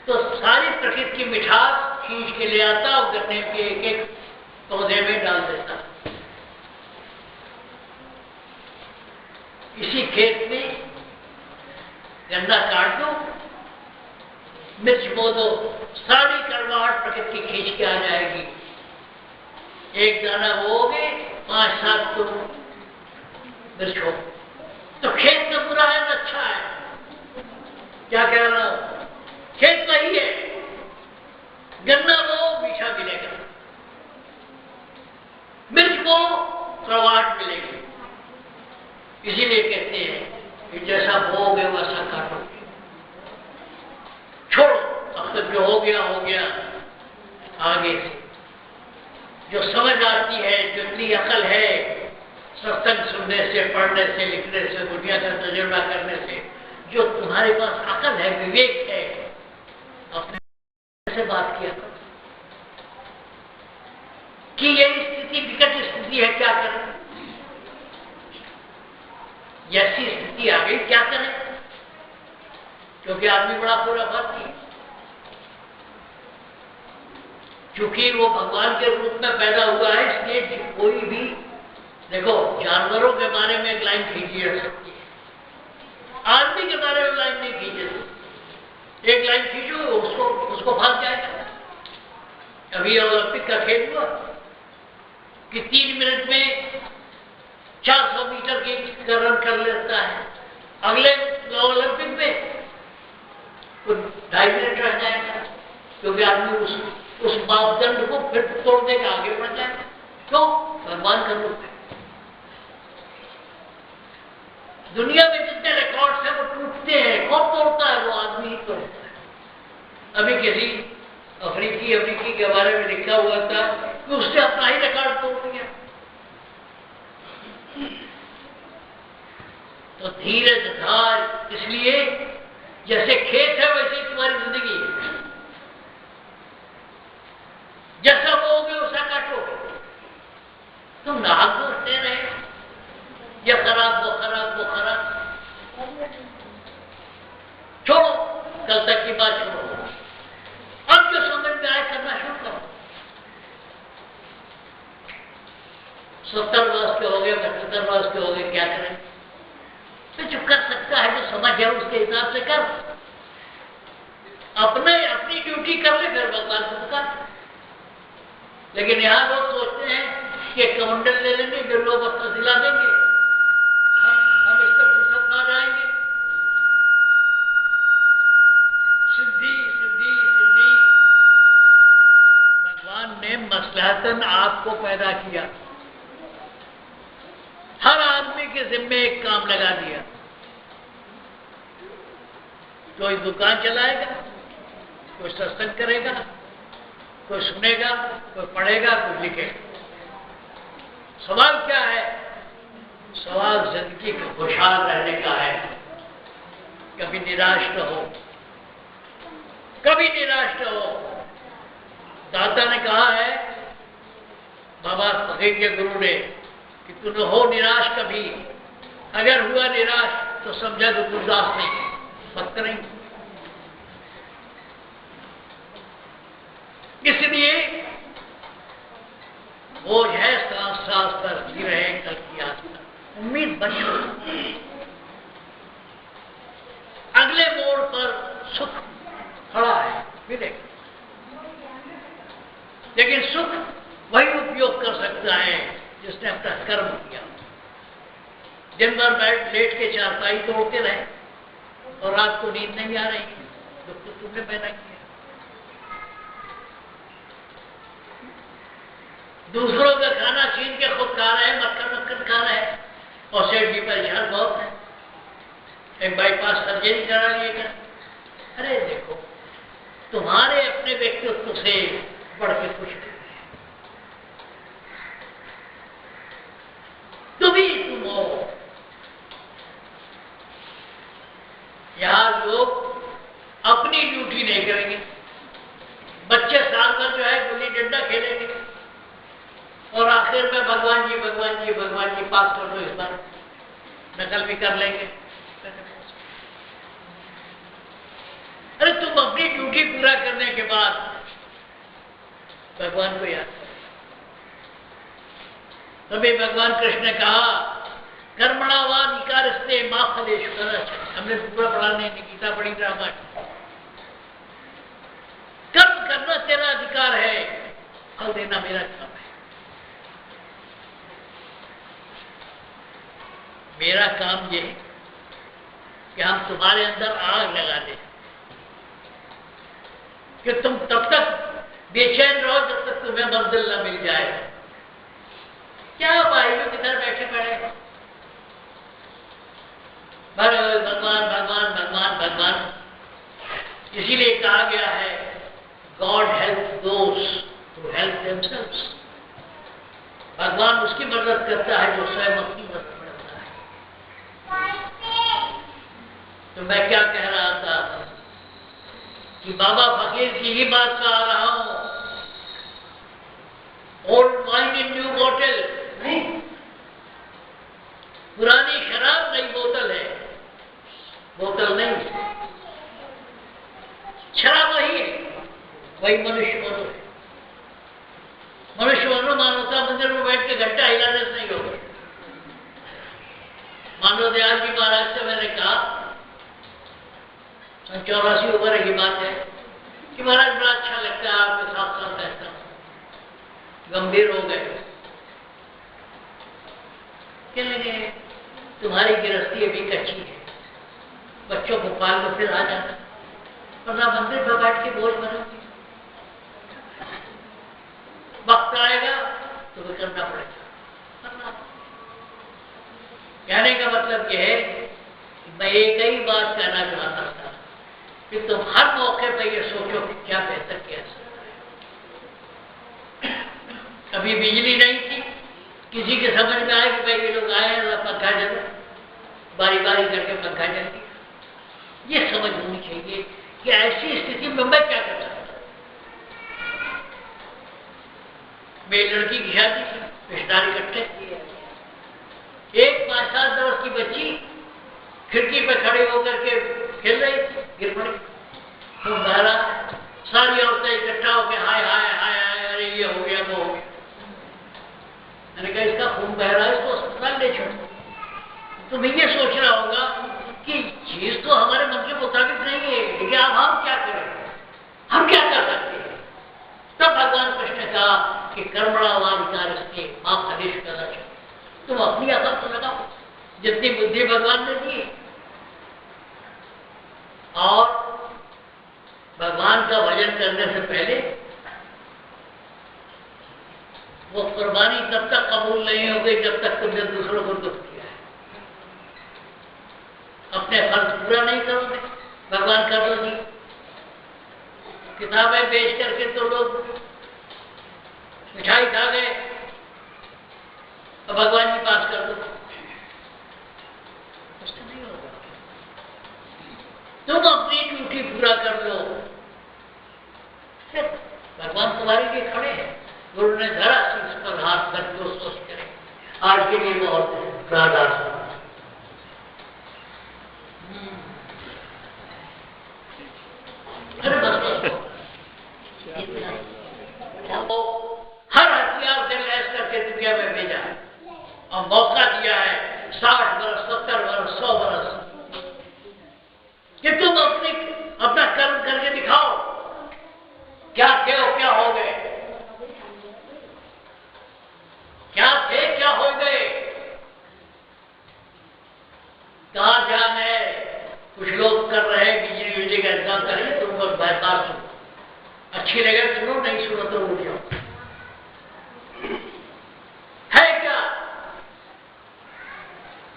तो सारी प्रकृति की मिठास खींच के ले आता और गन्ने के एक एक पौधे में डाल देता। इसी खेत में गन्ना काट दो, मिर्च बो दो, सारी कड़वाहट प्रकृति की खींच के आ जाएगी। एक दाना बोओगे 5-7 तो मिर्च हो। तो खेत में बुरा है न अच्छा है, क्या कह रहा हूं, खेत वही है, गन्ना बो मीठा मिलेगा, मिर्च बो कड़वाहट मिलेगी। इसीलिए कहते हैं कि जैसा बोओगे वैसा काटोगे। छोड़ो, अब तक जो हो गया, आगे से जो समझ आती है, जो इतनी अकल है, सत्संग सुनने से, पढ़ने से, लिखने से, दुनिया का तजुर्बा करने से, जो तुम्हारे पास अकल है, विवेक है, अपने से बात किया करो कि यही स्थिति विकट स्थिति है, क्या करें, ऐसी स्थिति आ गई, क्या करें। क्योंकि आदमी बड़ा खुराफाती है, क्योंकि वो भगवान के रूप में पैदा हुआ है, इसलिए कोई भी, देखो जानवरों के बारे में एक लाइन खींची जा सकती है, आदमी के बारे में लाइन नहीं खींची सकती। एक लाइन खींचो उसको भाग जाएगा। अभी ओलंपिक का खेल हुआ कि 3 मिनट में 400 मीटर की रन कर लेता है, अगले ओलंपिक में तो 2.5 मिनट रह जाएगा, क्योंकि आदमी उस मापदंड को फिर तोड़ देगा, आगे बढ़ जाएगा। क्यों? भगवान का रूप है। दुनिया में जितने रिकॉर्ड्स हैं वो टूटते हैं, कौन तोड़ता है? वो आदमी ही तोड़ता है। अभी किसी अफ्रीकी के बारे में लिखा हुआ था कि उसने अपना ही रिकॉर्ड तोड़ दिया। तो धीरे धार, इसलिए जैसे खेत है वैसे तुम्हारी जिंदगी है, जैसा बोओगे वैसा काटोगे। तुम नाहक दोषते रहे, ये खराब वो खराब वो खराब, छोड़ो, कल तक की बात छोड़ो, अब जो समझ में आए करना शुरू करो। 70 वर्ष के हो गए, 75 वर्ष के हो गए, क्या करें? तो जो कर सकता है, जो समझ है उसके हिसाब से कर, अपनी ड्यूटी कर ले, फिर भगवान को पुकार। लेकिन यहां लोग सोचते हैं कि कमंडल ले लेंगे, जो लोग वस्त्र दिला देंगे, हम इससे फुर्सत पा जाएंगे। सिद्धि सिद्धि सिद्धि। भगवान ने मसलहतन आपको पैदा किया, हर आदमी के जिम्मे एक काम लगा दिया। कोई दुकान चलाएगा, कोई सत्संग करेगा, कोई सुनेगा, कोई पढ़ेगा, कोई लिखेगा। सवाल क्या है? सवाल जिंदगी को खुशहाल रहने का है, कभी निराश न हो, कभी निराश न हो। दादा ने कहा है, बाबा फकीर के गुरु ने, कि तू न हो निराश कभी, अगर हुआ निराश तो समझा तो उदास नहीं, फक्त नहीं। इसलिए वो है सांस सांस पर जी रहे कल की आस पर उम्मीद बनो। अगले मोड़ पर सुख खड़ा है मिलेगा, लेकिन सुख वही उपयोग कर सकता है जिसने अपना कर्म किया। दिन भर बैठ लेट के चारपाई तोड़ते रहे और रात को नींद नहीं आ रही, दुख तो तुमने पैदा किया। दूसरों का खाना छीन के खुद खा रहे हैं, मक्खन मक्खन खा रहे हैं, और सेठ जी परेशान बहुत है, एक बाईपास सर्जरी करा लिएगा। अरे देखो, तुम्हारे अपने व्यक्तित्व से बढ़ के कुछ नहीं, तुम ही तुम हो। यहां लोग अपनी ड्यूटी नहीं करेंगे, बच्चे साल भर जो है गुल्ली डंडा खेलेंगे और आखिर में भगवान जी भगवान जी भगवान जी पास कर दो, इस बार नकल भी कर लेंगे। अरे तुम अपनी ड्यूटी पूरा करने के बाद भगवान को याद करो। तभी भगवान कृष्ण ने कहा कर्मणावान विकारस्ते मां फलेश्वर। हमने पूरा पढ़ा नहीं, गीता पढ़ी रामायण। कर्म करना तेरा अधिकार है, फल देना मेरा काम है। मेरा काम ये कि हम तुम्हारे अंदर आग लगा दें कि तुम तब तक बेचैन रहो जब तक तुम्हें मंजिल न मिल जाए। क्या भाइयों किधर बैठे पड़े, भगवान भगवान भगवान भगवान। इसीलिए कहा गया है God help those who help themselves. भगवान उसकी मदद करता है जो स्वयं अपनी मदद करता है। तो मैं क्या कह रहा था कि बाबा फकीर की ही बात कह रहा हूं, ओल्ड वाइन इन न्यू बोतल नहीं, पुरानी शराब नई बोतल है, बोतल नहीं। शराब वही है, वही मनुष्य बनो है। मनुष्य बनो, मानवता मंदिर में बैठ के घंटा हिलाने से नहीं होगा। मानव दयाल जी महाराज से मैंने कहा 84 उम्र की बात है कि महाराज बड़ा अच्छा लगता है आपके साथ साथ रहता हूं। गंभीर हो गए, कहने लगे तुम्हारी गृहस्थी अभी कच्ची है, बच्चों को पाल कर फिर आ जाना, वरना मंदिर पर बैठ के बोझ बनोगे। वक्त आएगा तो भी करना पड़ेगा। कहने का मतलब यह है कि मैं एक ही बात कहना चाहता था कि तुम हर मौके पर यह सोचो कि क्या बेहतर किया जा सकता है। अभी बिजली नहीं थी, किसी के समझ में आए कि भाई ये लोग आए हैं पंखा जल, बारी बारी करके पंखा जल दिया। ये समझ होनी चाहिए कि ऐसी स्थिति में मैं क्या कर सकता। मेरी लड़की की शादी थी, रिश्तेदार इकट्ठे, एक 5-7 वर्ष की बच्ची खिड़की पे खड़े होकर के खेल रही थी, गिर पड़ी, खून बह रहा। सारी औरतें इकट्ठा होकर हाय हाय हाय हाय, अरे ये हो गया वो हो गया। मैंने कहा इसका खून बह रहा है, इसको अस्पताल ले छोड़ो। तुम्हें ये सोचना होगा कि चीज तो हमारे मन के मुताबिक नहीं है, लेकिन अब हम क्या करें, हम क्या कर सकते हैं। तब भगवान कृष्ण ने कहा कि कर्मणावाधिकारस्ते मां फलेश्वर। तुम अपनी अकल तो लगाओ, जितनी बुद्धि भगवान ने दी, और भगवान का भजन करने से पहले वो कुर्बानी तब तक कबूल नहीं हो गई जब तक तुमने दूसरों को दुख किया है। अपने फर्ज पूरा नहीं करोगे, भगवान कर लो नहीं। किताबें बेच करके तो लोग मिठाई खा गए, तो भगवान जी पास कर दो, उससे नहीं होगा। तुम अपनी ड्यूटी पूरा कर लो, फिर भगवान तुम्हारे लिए खड़े हैं। गुरु ने धरा शीश पर हाथ करके उसको करें। आज के लिए बहुत राधा अरे बस तो हर हथियार से लैस करके दुनिया में भेजा है और मौका दिया है 60 वर्ष 70 वर्ष 100 वर्ष कि तुम अपना कर्म करके दिखाओ। क्या थे और क्या हो गए, क्या थे क्या हो गए, कहां ध्यान है। कुछ लोग कर रहे हैं बिजली बिजली का इंतजाम करें, तुमको बात सुनो, अच्छी लगे सुनो, नहीं सुनो तो उठ जाओ। है क्या?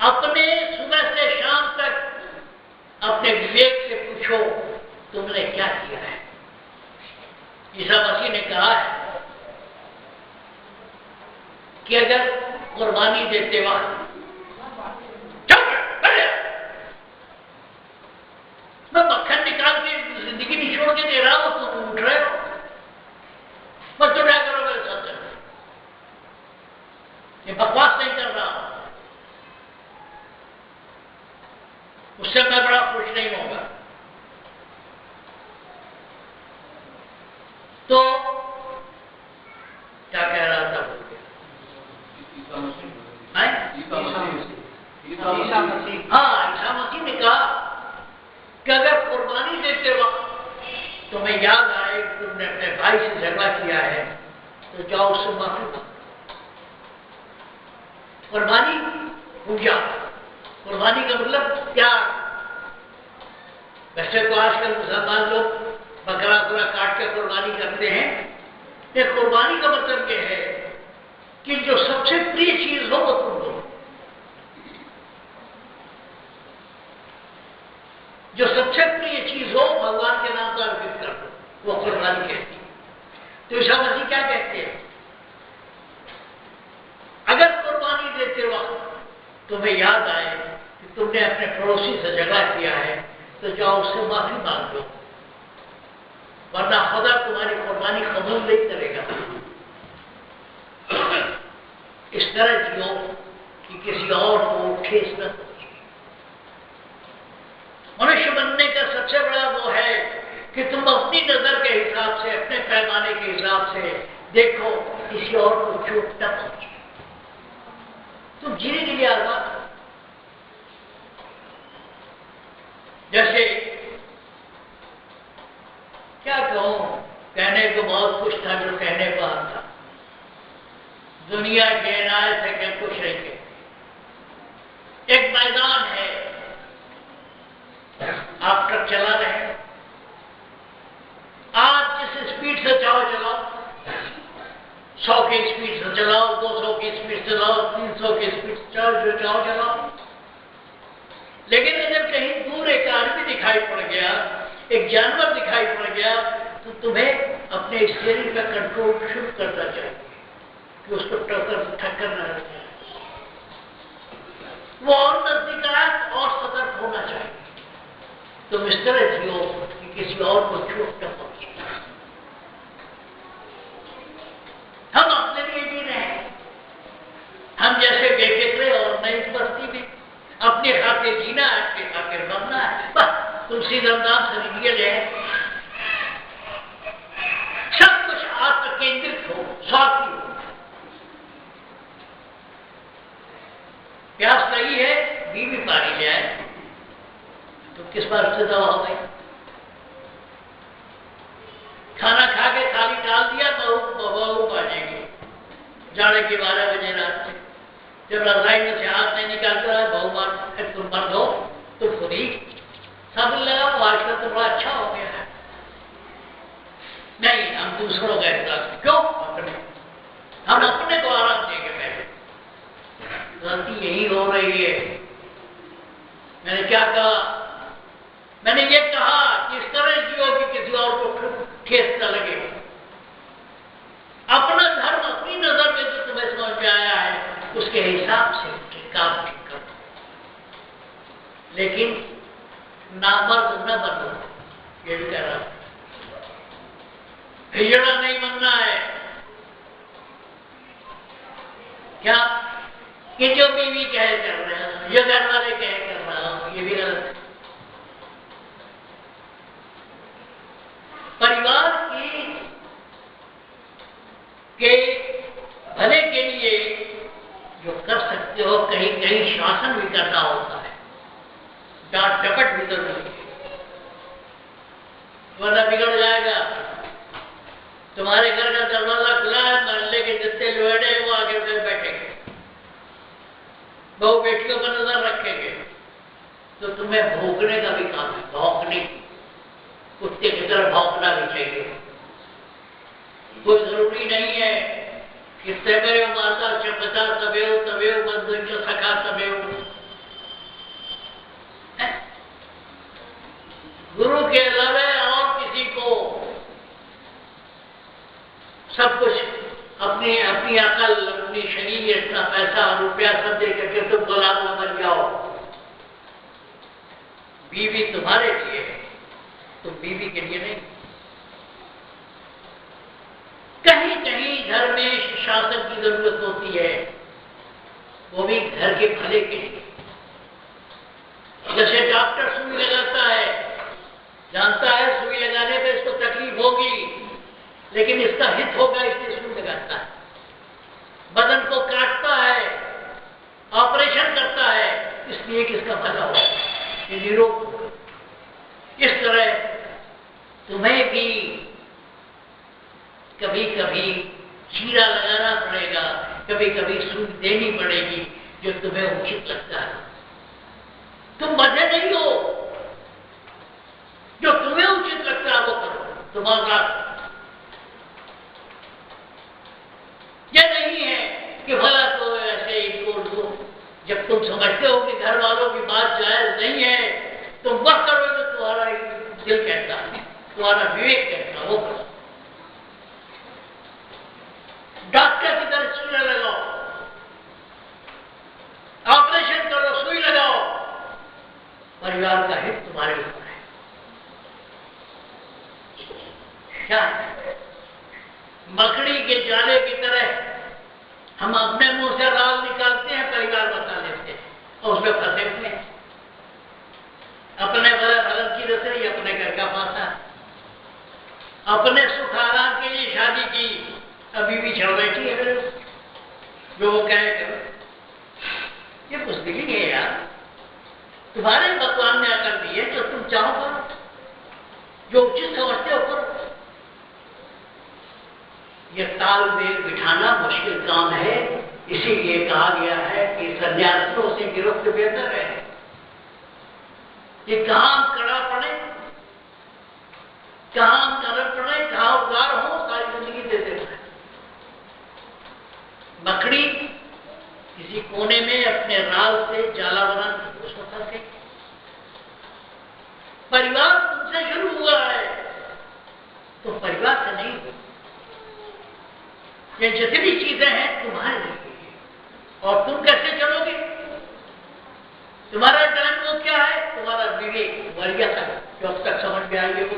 अपने सुबह से शाम तक अपने विवेक से पूछो तुमने क्या किया है। ईसा मसीह ने कहा है कि अगर कुर्बानी देते वक्त मैं मक्खन निकाल के जिंदगी निचोड़ के दे रहा हूं, तुम उठ रहे हो, बस तो क्या करो मेरे साथ, ये बकवास नहीं कर रहा, उससे मैं बड़ा खुश नहीं होगा। तो क्या कह रहा था बोल के? हाँ, ईसा मसीह ने कहा कि अगर कुर्बानी देते वक्त तुम्हें याद आए तुमने अपने भाई से झगड़ा किया है तो जाओ उससे माफी मांगो। कुर्बानी पूजा, कुर्बानी का मतलब त्याग। वैसे तो आजकल मुसलमान लोग बकरा काट के कुर्बानी करते हैं, ये कुर्बानी का मतलब यह है कि जो सबसे प्रिय चीज हो वो तुम दो, जो सबसे प्रिय चीज हो भगवान के नाम पर अर्पित कर दो, वो कुर्बानी कहती है। तो ईसा मसीह क्या कहते हैं? अगर कुर्बानी देते वक्त तुम्हें याद आए कि तुमने अपने पड़ोसी से झगड़ा किया है तो जाओ उससे माफी मांग लो, वरना खुदा तुम्हारी कुर्बानी कबूल नहीं करेगा। इस तरह जियो कि किसी और को ठेस न पहुंचे। मनुष्य बनने का सबसे बड़ा वो है कि तुम अपनी नजर के हिसाब से, अपने पैमाने के हिसाब से देखो, किसी और को चोट न पहुंचे। तुम जीने के लिए आजाद हो। जैसे क्या कहूं, कहने को बहुत कुछ था जो कहने को आता, दुनिया के नाय से क्या कुछ नहीं के। एक मैदान है, आप ट्रक चला रहे हैं, आप जिस स्पीड से चाहो चलाओ, 100 की स्पीड से चलाओ, 200 की स्पीड से चलाओ, 300 की स्पीड से चलाओ, जो चाहो चलाओ। लेकिन अगर कहीं दूर एक आदमी दिखाई पड़ गया, एक जानवर दिखाई पड़ गया, तो तुम्हें अपने स्टीयरिंग का कंट्रोल शुरू करना चाहिए कि उसको टक्कर न लगे। वो और नजदीक आया और सतर्क होना चाहिए। तुम इस तरह जियो कि किसी और को चोट न पहुंचे। हम अपने लिए जी रहे हैं, हम जैसे बेफिक्रे और नई बस्ती में अपने खातिर जीना है, अपने खातिर मरना है, बस तुलसी नाम से रियल है। सब कुछ आत्म केंद्रित हो, स्वार्थी हो। प्यास लगी है, बीवी पानी ले आए, तो किस बात से दवा हो गई? खाना खा के थाली डाल दिया, बहू बाजेगी जाड़े के 12 बजे रात में, जब रजाई में से हाथ नहीं निकालता है, बहू मार तुम मर्द हो तो खुदी सब लगा आजकल तो बड़ा अच्छा हो गया है। नहीं, हम दूसरों का एहसास क्यों? अपने हम अपने को आराम देंगे। पहले गलती यही हो रही है। मैंने क्या कहा? मैंने ये कहा कि इस तरह जियो कि किसी और को ठेस न लगे। अपना धर्म अपनी नजर में जो तुम्हें समझ में आया है उसके हिसाब से काम करो, लेकिन नामर्द न बनो। ये भी कह रहा, हिजड़ा नहीं बनना है। क्या कि जो बीवी कहे कर रहे हैं, जो घर वाले कहे कर रहा हूं, ये भी गलत है। परिवार की कि भले के लिए जो कर सकते हो, कहीं कहीं शासन भी करना होता है, डांट डपट भी जरूरी है, वरना बिगड़ जाएगा। तुम्हारे घर का दरवाजा खुला है, मोहल्ले के जितने लोहेड़े हैं वो आगे बैठेंगे, बहू बेटियों पर नजर रखेंगे, तो तुम्हें भौंकने का भी काम है, भौंकने, कुत्ते की तरह भौंकना भी चाहिए। कोई जरूरी नहीं है कि तबेव माता च पिता तबेव तबेव बंधु च सखा तबेव। गुरु के अलावा और किसी को सब कुछ अपनी अपनी अकल, अपनी शरीर, इतना पैसा रुपया सब दे करके तुम गुलाम न बन जाओ। बीवी तुम्हारे लिए है, तुम बीवी के लिए नहीं। कहीं कहीं घर में शासन की जरूरत होती है, वो भी घर के भले के लिए। जैसे डॉक्टर सुई लगाता है, जानता है सुई लगाने पे इसको तकलीफ होगी, लेकिन इसका हित होगा इसलिए सुई लगाता है। बदन को काटता है, ऑपरेशन करता है, इसलिए कि इसका भला हो, ये निरोग हो। इस तरह तुम्हें भी कभी कभी चीरा लगाना पड़ेगा, कभी कभी सुई देनी पड़ेगी, जो तुम्हें उचित लगता है। तुम बंधे नहीं हो, जो तुम्हें उचित लगता है वो करो। तुम्हारा यह नहीं है कि भला तो ऐसे इनको दो। जब तुम समझते हो कि घर वालों की बात जायज नहीं है, तुम वह करो जो तुम्हारा दिल कहता है, तुम्हारा विवेक कहता है, वो करो। डॉक्टर की तरह चीरा लगाओ, ऑपरेशन करो, सुई लगाओ, परिवार का हित तुम्हारे ऊपर है। क्या मकड़ी के जाले की तरह हम अपने मुंह से राल निकालते हैं, परिवार बता लेते हैं और उसमें फंसे हुए हैं। अपने भलन की रसोई, अपने घर का पासा, अपने सुख आराम के लिए शादी की, अभी भी चल बैठी है जो वो कहे करो। ये पुस्तकी नहीं है यार, तुम्हारे भगवान ने अकल दी है, जो तुम चाहो करो, जो उचित समझते हो करो। ये तालमेल बिठाना मुश्किल काम है, इसीलिए कहा गया है कि सन्यासियों से गिरफ्त बेहतर है। ये काम कड़ा पड़े, काम करना पड़े, कहाँ उदार हो, सारी जिंदगी देते रहे। मकड़ी किसी कोने में अपने राल से जाला बनाती, उसको फंसे। परिवार तुमसे शुरू हुआ है तो परिवार से नहीं हुआ। ये जितनी चीजें हैं तुम्हारे लिए, और तुम कैसे चलोगे? तुम्हारा टाइम वो क्या है? तुम्हारा विवेक, वरीयता, जो अब तक समझ में आई है वो।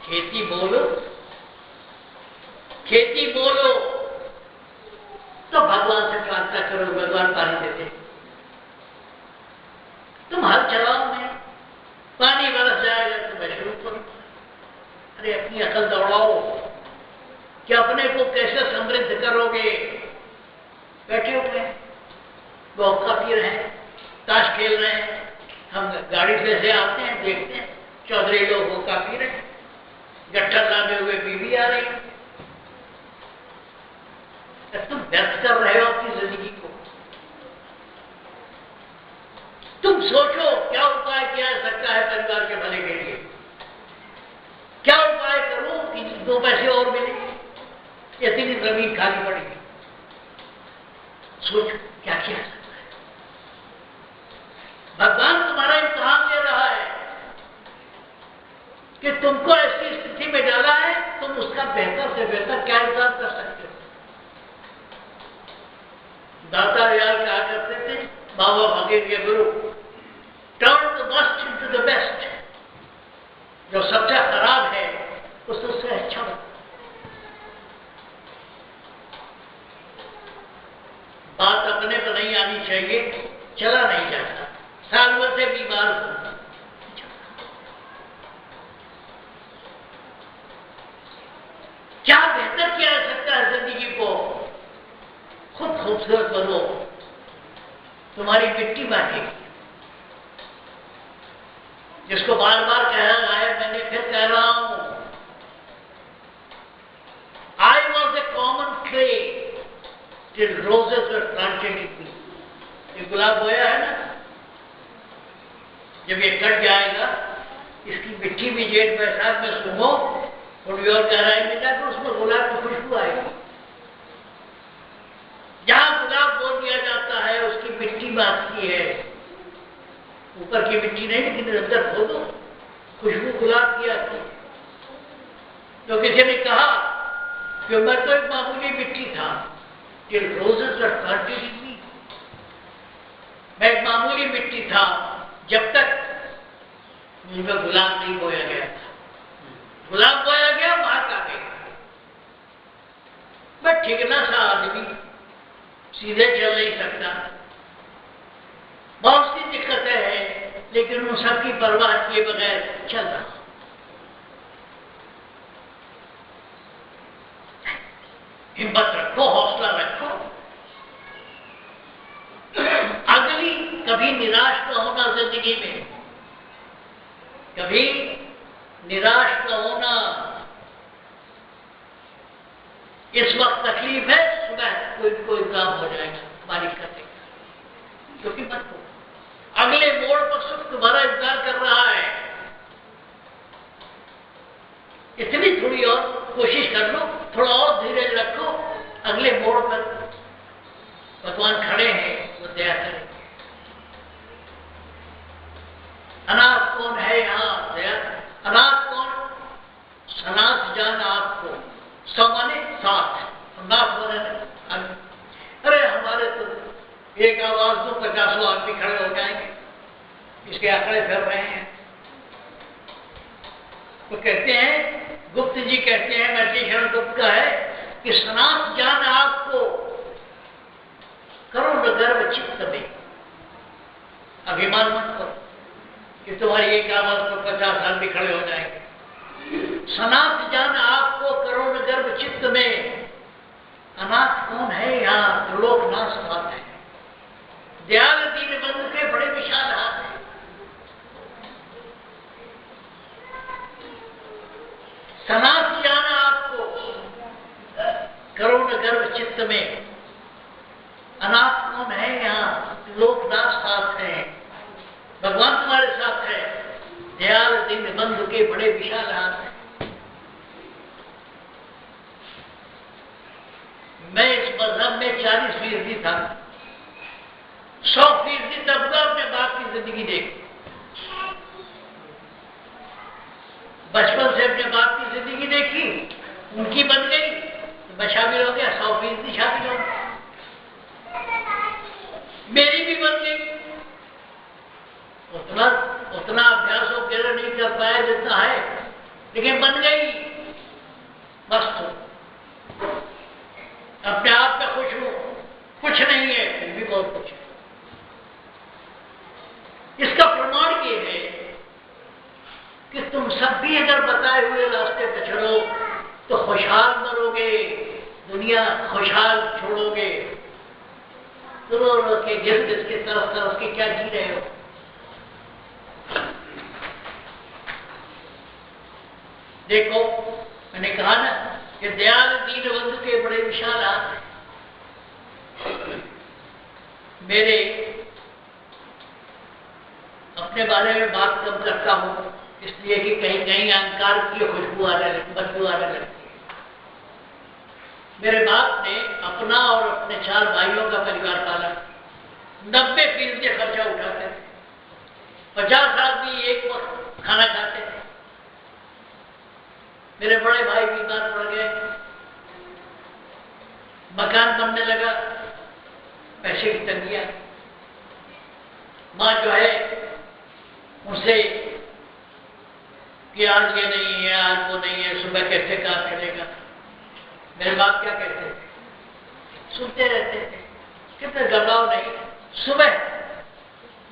खेती बोलो, खेती बोलो तो भगवान से प्रार्थना करो, भगवान पानी देते। तुम हल चलाओ में पानी बरस जाएगा, तुम्हें शुरू करो। अरे अपनी अकल दौड़ाओ कि अपने को कैसे समृद्ध करोगे। बैठे हुए हैं, वो अक्का पी रहे हैं, ताश खेल रहे हैं, हम गाड़ी से आते हैं, देखते हैं चौधरी लोग होका पी रहे हैं, गट्ठर लाने हुए बीवी आ रही है। तुम व्यर्थ कर रहे हो अपनी जिंदगी को। तुम सोचो क्या उपाय किया जा सकता है परिवार के भले के लिए। क्या उपाय करूं कि 2 पैसे और मिले, इतनी जमीन खाली पड़ी है। सोचो क्या किया जा सकता है। भगवान तुम्हारा इम्तिहान ले रहा है कि तुमको ऐसी स्थिति में डाला है, तुम उसका बेहतर से बेहतर क्या इंतजाम कर सकते हो। दाता यार कहा करते थे, बाबा फकीर के गुरु, turn the worst into the best. जो सबसे खराब है उससे अच्छा बना। बात अपने पर नहीं आनी चाहिए, चला नहीं जाता, साल भर से बीमार हो। खूबसूरत बनो, तुम्हारी मिट्टी मांगेगी। जिसको बार बार कह रहा है, मैंने फिर कह रहा हूं, I was a common clay till roses were planted in me. ये गुलाब बोया है ना, जब ये कट जाएगा, इसकी मिट्टी भी जेठ बैसाख में सूंघो, थोड़ी और गहराई में जाकर उसमें गुलाब की खुशबू आएगी। जहां गुलाब बोल दिया जाता है, उसकी मिट्टी बाकी है, ऊपर की मिट्टी नहीं, लेकिन अंदर खोदो, खुशबू गुलाब की आती है। तो किसी ने कहा कि मैं तो एक मामूली मिट्टी था, कि रोजेस और प्लांटेड इन मी, मैं एक मामूली मिट्टी था जब तक मुझमें गुलाब नहीं बोया गया था। गुलाब बोया गया, महक आ गई। मैं ठिकना सा आदमी, सीधे चल नहीं सकता, बहुत सी दिक्कतें हैं, लेकिन उन सब की परवाह किए बगैर चल रहा। हिम्मत रखो, हौसला रखो, अगली कभी निराश न होना जिंदगी में, कभी निराश न होना। इस वक्त तकलीफ है, सुबह कोई काम हो जाएगा, बारिश कर देगा, क्योंकि मत हो, अगले मोड़ पर सुख तुम्हारा इंतजार कर रहा है। इतनी थोड़ी और कोशिश कर लो, थोड़ा और धीरज रखो, अगले मोड़ पर भगवान खड़े हैं, वो दया करेंगे। अनाथ कौन है यहाँ? दया। अनाथ कौन? सनाथ जान आपको, समाने साथ, नाथ बने। अरे हमारे तो एक आवाज दो, 50 आदमी खड़े हो जाएंगे, इसके आंकड़े फिर रहे हैं। तो कहते हैं, गुप्त जी कहते हैं, महर्षि शरण गुप्त का है कि सनाथ जान आपको, करो न गर्व चित्त में, अभिमान मत करो कि तुम्हारी एक आवाज पर 50 आदमी खड़े हो जाएंगे। सनाथ जान आपको, करो न गर्व चित्त में, अनाथ कौन है यहाँ? त्रिलोकनाथ साथ है, दयाल दीन बंधु के बड़े विशाल हाथ है। सनाथ जाना आपको, करो न गर्व चित्त में, अनाथ कौन है यहाँ? त्रिलोकनाथ साथ है, भगवान तुम्हारे साथ है, दयाल दीन बंधु के बड़े विशाल हाथ है। मैं इस मजहब में 40% था, 100% तब का अपने बाप की जिंदगी देख, बचपन से अपने बाप की जिंदगी देखी, उनकी बन गई तो मैं शामिल हो गया, 100% शामिल हो गया, मेरी भी बन गई। उतना अभ्यास वगैरह नहीं कर पाया जितना है, लेकिन बन गई, मस्त हो, अपने आप में खुश हो, कुछ नहीं है फिर भी बहुत कुछ है। इसका प्रमाण ये है कि तुम सब भी अगर बताए हुए रास्ते पर चलो तो खुशहाल मरोगे, दुनिया खुशहाल छोड़ोगे। तो रो के घिस घिस के तरफ के क्या जी रहे हो? देखो, मैंने कहा ना कि दयाल दीन बंधु के बड़े विशाल हाथ हैं। मेरे अपने बारे में बात कम करता हूं, इसलिए कि कहीं कहीं अहंकार की खुशबू बदबू आने लगती है। मेरे बाप ने अपना और अपने 4 भाइयों का परिवार पाला, 90% खर्चा उठाते थे, 50 आदमी एक वक्त खाना खाते थे। मेरे बड़े भाई बीमार पड़ गए, मकान बनने लगा, पैसे की तंगी आई। माँ जो है उनसे कि आज ये नहीं है, आज वो नहीं है, सुबह कैसे काम चलेगा। मेरे बाप क्या कहते थे, सुनते रहते थे, कितने घबराओ नहीं, सुबह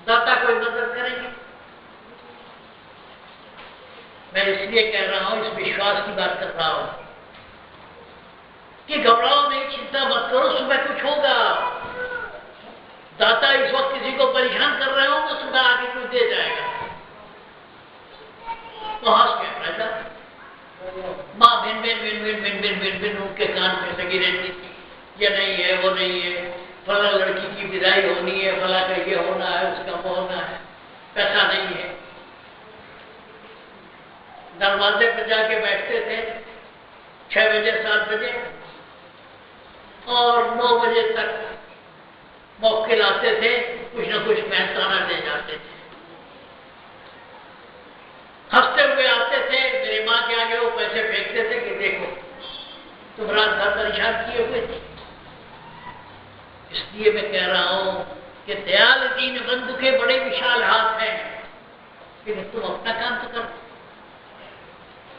दाता कोई मदद करेंगे। मैं इसलिए कह रहा हूं, इस विश्वास की बात कर रहा हूं कि घबराओ नहीं, चिंता मत करो, सुबह कुछ होगा। दाता इस वक्त किसी को परेशान कर रहे हो तो सुबह आके कुछ दे जाएगा, तो हंस के राजा माँ भिन भिन भिन भिन भिन भिन भिन भिन उनके कान में लगी रहती थी, ये नहीं है वो नहीं है, फला लड़की की विदाई होनी है, फला का ये होना है, उसका वो होना है, पैसा नहीं है। दरवाजे पर जाके बैठते थे 6 बजे 7 बजे और 9 बजे तक मौके लाते थे, कुछ न कुछ मेहनताना दे जाते थे, हंसते हुए आते थे, मेरी माँ के आगे वो पैसे फेंकते थे कि देखो तुम रात भर परेशान किए हुए थे। इसलिए मैं कह रहा हूं कि दयाल दीन बंधु के बड़े विशाल हाथ हैं, लेकिन तुम अपना काम तो करो।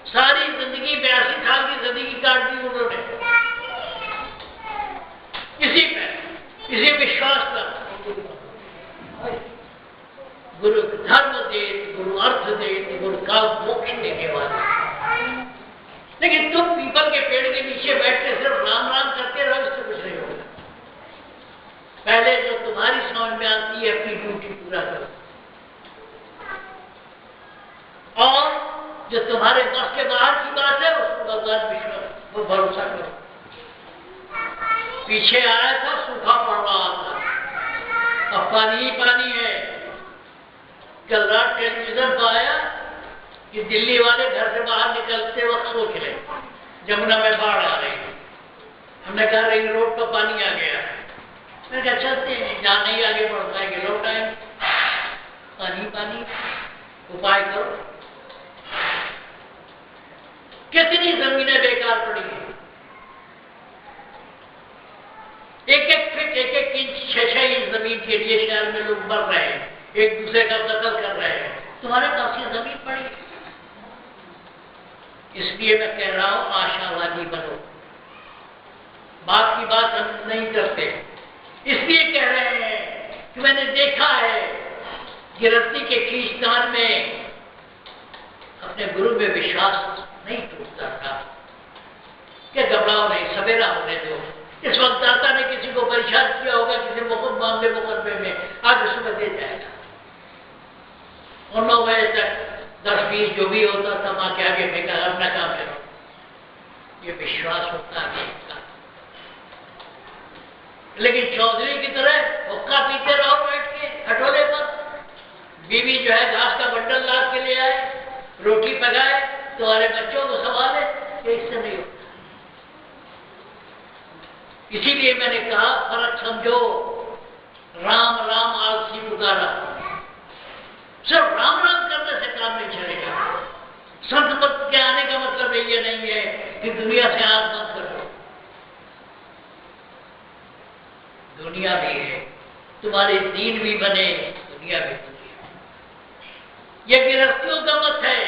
सारी जिंदगी 82 साल की जिंदगी काट दी उन्होंने इसी विश्वास पर, गुरु धर्म देत, गुरु अर्थ देत, गुरु का मोक्ष देने वाले। लेकिन तुम पीपल के पेड़ के नीचे बैठ के सिर्फ राम राम करते रहो, इससे कुछ नहीं होगा। पहले जो तुम्हारी समझ में आती है अपनी ड्यूटी पूरा करो, और जो तुम्हारे बस के बाहर की बात है उसको भगवान विश्वास वो भरोसा करो। पीछे आया था, सूखा पड़ रहा था, अब पानी ही पानी है। कल रात टेलीविजन पर आया कि दिल्ली वाले घर से बाहर निकलते वक्त सोच रहे जमुना में बाढ़ आ रही है। हमने कहा रिंग रोड पर पानी आ गया है, मैं कहा चलते हैं, जहां नहीं आगे बढ़ पाएंगे लौट आएंगे। पानी पानी उपाय करो। कितनी जमीनें बेकार पड़ी हैं, एक एक इंच 6 इंच जमीन के लिए शहर में लोग मर रहे हैं, एक दूसरे का कत्ल कर रहे हैं। तुम्हारे पास ये जमीन पड़ी। इसलिए मैं कह रहा हूं आशावादी बनो। बात की बात हम नहीं करते, इसलिए कह रहे हैं कि मैंने देखा है गिरफ्ती के खींचतान में अपने गुरु में विश्वास नहीं टूटता था कि घबराओ नहीं, सवेरा होने दो। इस वक्त दाता ने किसी को परेशान किया होगा, किसी मामले मुकदमे में, आगे सुबह दे जाएगा। और 9 बजे तक 10-20 जो भी होता था माँ के आगे फेंका, अपना काम करो। ये विश्वास होता है इसका। लेकिन चौधरी की तरह हुक्का पीते रहो बैठ के खटोले पर। बीवी जो है घास का बंडल लाद के ले आए, रोटी पकाए, तुम्हारे बच्चों को संभाले, ये इससे नहीं होता। इसीलिए मैंने कहा फर्क समझो, राम राम आलसी पुकारा। सिर्फ राम राम करने से काम नहीं चलेगा। संत मत के आने का मतलब ये नहीं है कि दुनिया से हाथ मत करो। दुनिया भी है, तुम्हारे दीन भी बने, दुनिया भी बने। यह गिरफ्तियों का मत है।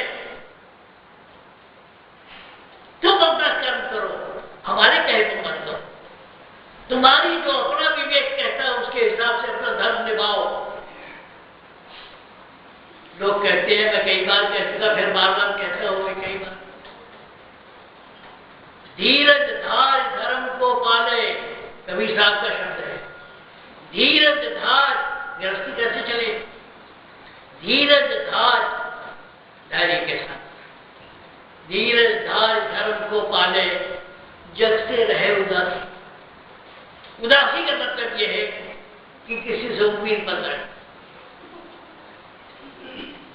तुम अपना कर्म करो, हमारे कहे को मत करो। तुम्हारी जो अपना विवेक कहता है उसके हिसाब से अपना धर्म निभाओ। लोग कहते हैं, मैं कई बार कह चुका, फिर बार बार कहता हूं मैं कई बार, धीरज धार धर्म को पाले, कबीर साहब का शब्द है। धीरज धार गृहस्थी कैसे चले? धीरज धार धैर्य के साथ। धीरज धार धर्म को पाले, जग से रहे उदासी। उदासी का मतलब यह है कि किसी से उम्मीद मत रहे।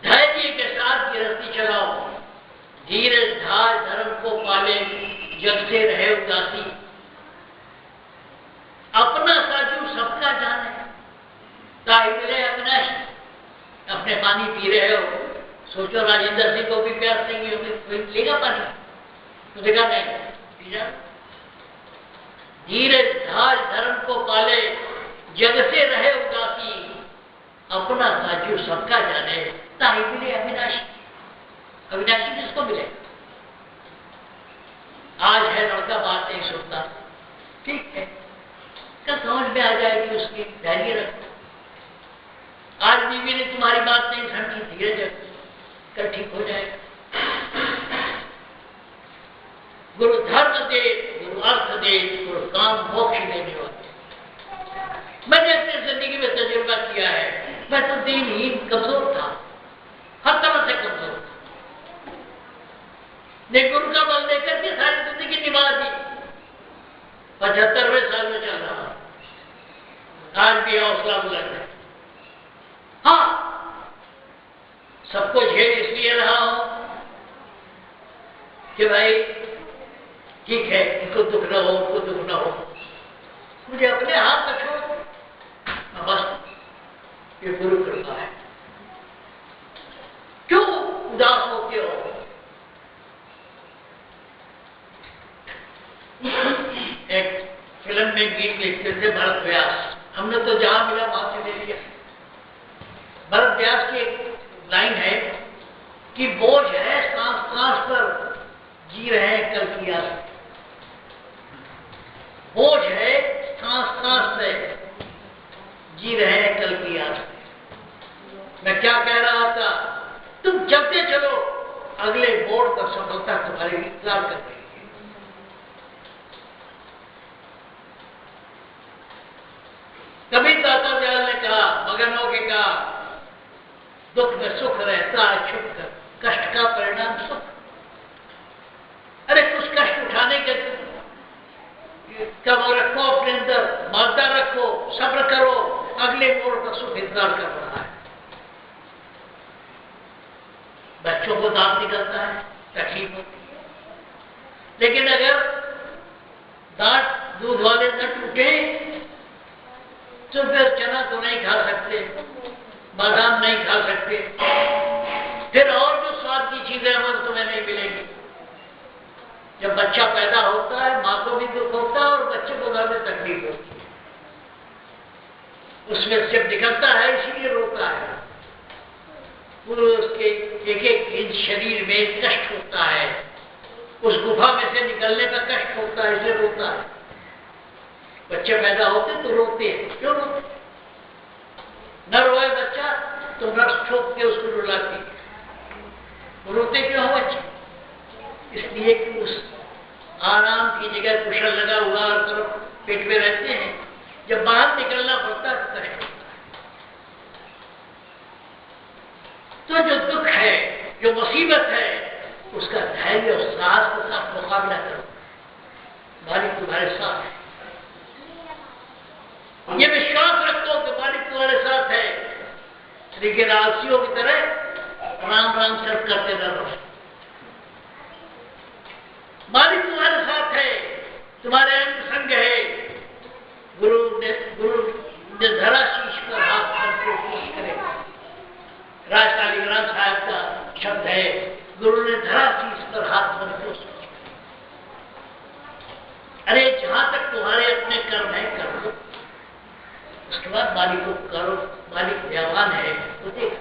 धैर्य के साथ गृहस्थी चलाओ। धीरज धार धर्म को पाले, जग से रहे उदासी। अपना साजू सबका जाने, ताई मिले अविनाशी। अपने पानी पी रहे हो, सोचो राजेंद्र सिंह को भी प्यास नहीं होगी, कोई लेगा पानी? तो देखा नहीं, पी जा। धीरज धार धर्म को पाले, जग से रहे उदासी। अपना साजू सबका जाने, ताई मिले अविनाशी। अविनाशी किसको मिले? आज है लड़का बात नहीं सुनता, ठीक है, क्या समझ में आ जाएगी उसकी, धैर्य रखो। आज बीवी ने तुम्हारी बात नहीं समझी, धीरज रखो, कल ठीक हो जाएगा। गुरु धर्म दे, गुरु अर्थ दे, गुरु काम मोक्ष देने वाले। मैं जैसे जिंदगी में तजुर्बा किया है, मैं तो दीनहीन कमजोर था, हर तरह से कमजोर था, लेकिन उनका बल लेकर के सारी जिंदगी निभा दी। 75वें साल में चल रहा, आज भी हौसला बुलंद है। हाँ, सबको झेल इसलिए रहा हूं कि भाई ठीक है, इनको दुख न हो, उनको दुख न हो, मुझे अपने हाथ में छोड़, बस ये गुरु कृपा है। क्यों उदास होते हो? एक फिल्म में गीत लिखते थे भरत व्यास, हमने तो जहां मिला वहां से ले लिया। भरत व्यास की एक लाइन है कि बोझ है सांस सांस पर, जी रहे हैं कल की आस। बोझ है सांस सांस से, जी रहे हैं कल की आस। मैं क्या कह रहा था? तुम चलते चलो, अगले मोड़ पर सफलता तुम्हारे इंतजार कर रही है। कभी दाता दयाल ने कहा, मगन होके कहा, दुख में सुख रहता है छुप कर, कष्ट का परिणाम सुख। अरे कुछ कष्ट उठाने के कब रखो अपने अंदर, मानता रखो, सब्र करो, अगले मोड़ का सुख इंतजार कर रहा है। बच्चों को दांत निकलता है, तकलीफ होती है, लेकिन अगर दांत दूध वाले न टूटे तो फिर चना तो नहीं खा सकते, बादाम नहीं खा सकते, फिर और जो स्वाद की चीजें हमारे तुम्हें नहीं मिलेगी। जब बच्चा पैदा होता है, माँ को भी दुख होता है और बच्चे को ज्यादा तकलीफ होती है, उसमें जब निकलता है इसीलिए रोता है। पूरे उसके एक एक इंच शरीर में कष्ट होता है, उस गुफा में से निकलने का कष्ट होता है, इसलिए रोता है। बच्चे पैदा होते तो रोते हैं, क्यों रोते? न रोए बच्चा तो नर्स ठोक के उसको रुलाती, रोते क्यों हो बच्चे? इसलिए कि उस आराम की जगह कुशल लगा हुआ हर तरफ पेट में रहते हैं, जब बाहर निकलना पड़ता है तो कष्ट होता है। तो जो दुख है, जो मुसीबत है, उसका धैर्य और साहस के साथ मुकाबला करो, मालिक तुम्हारे साथ है। ये विश्वास रखो कि मालिक तुम्हारे साथ है, लेकिन आलसियों की तरह राम राम सिर्फ करते रहो। मालिक तुम्हारे साथ है, तुम्हारे अंग संग है। गुरु ने धरा शीश पर हाथ रख के कोशिश करे। राज कालीग्राम साहब का शब्द है, गुरु ने धरा शीश पर हाथ रख के। अरे जहां तक तुम्हारे अपने कर्म है कर लो, उसके बाद मालिक को करो। मालिक दयावान है तो देख।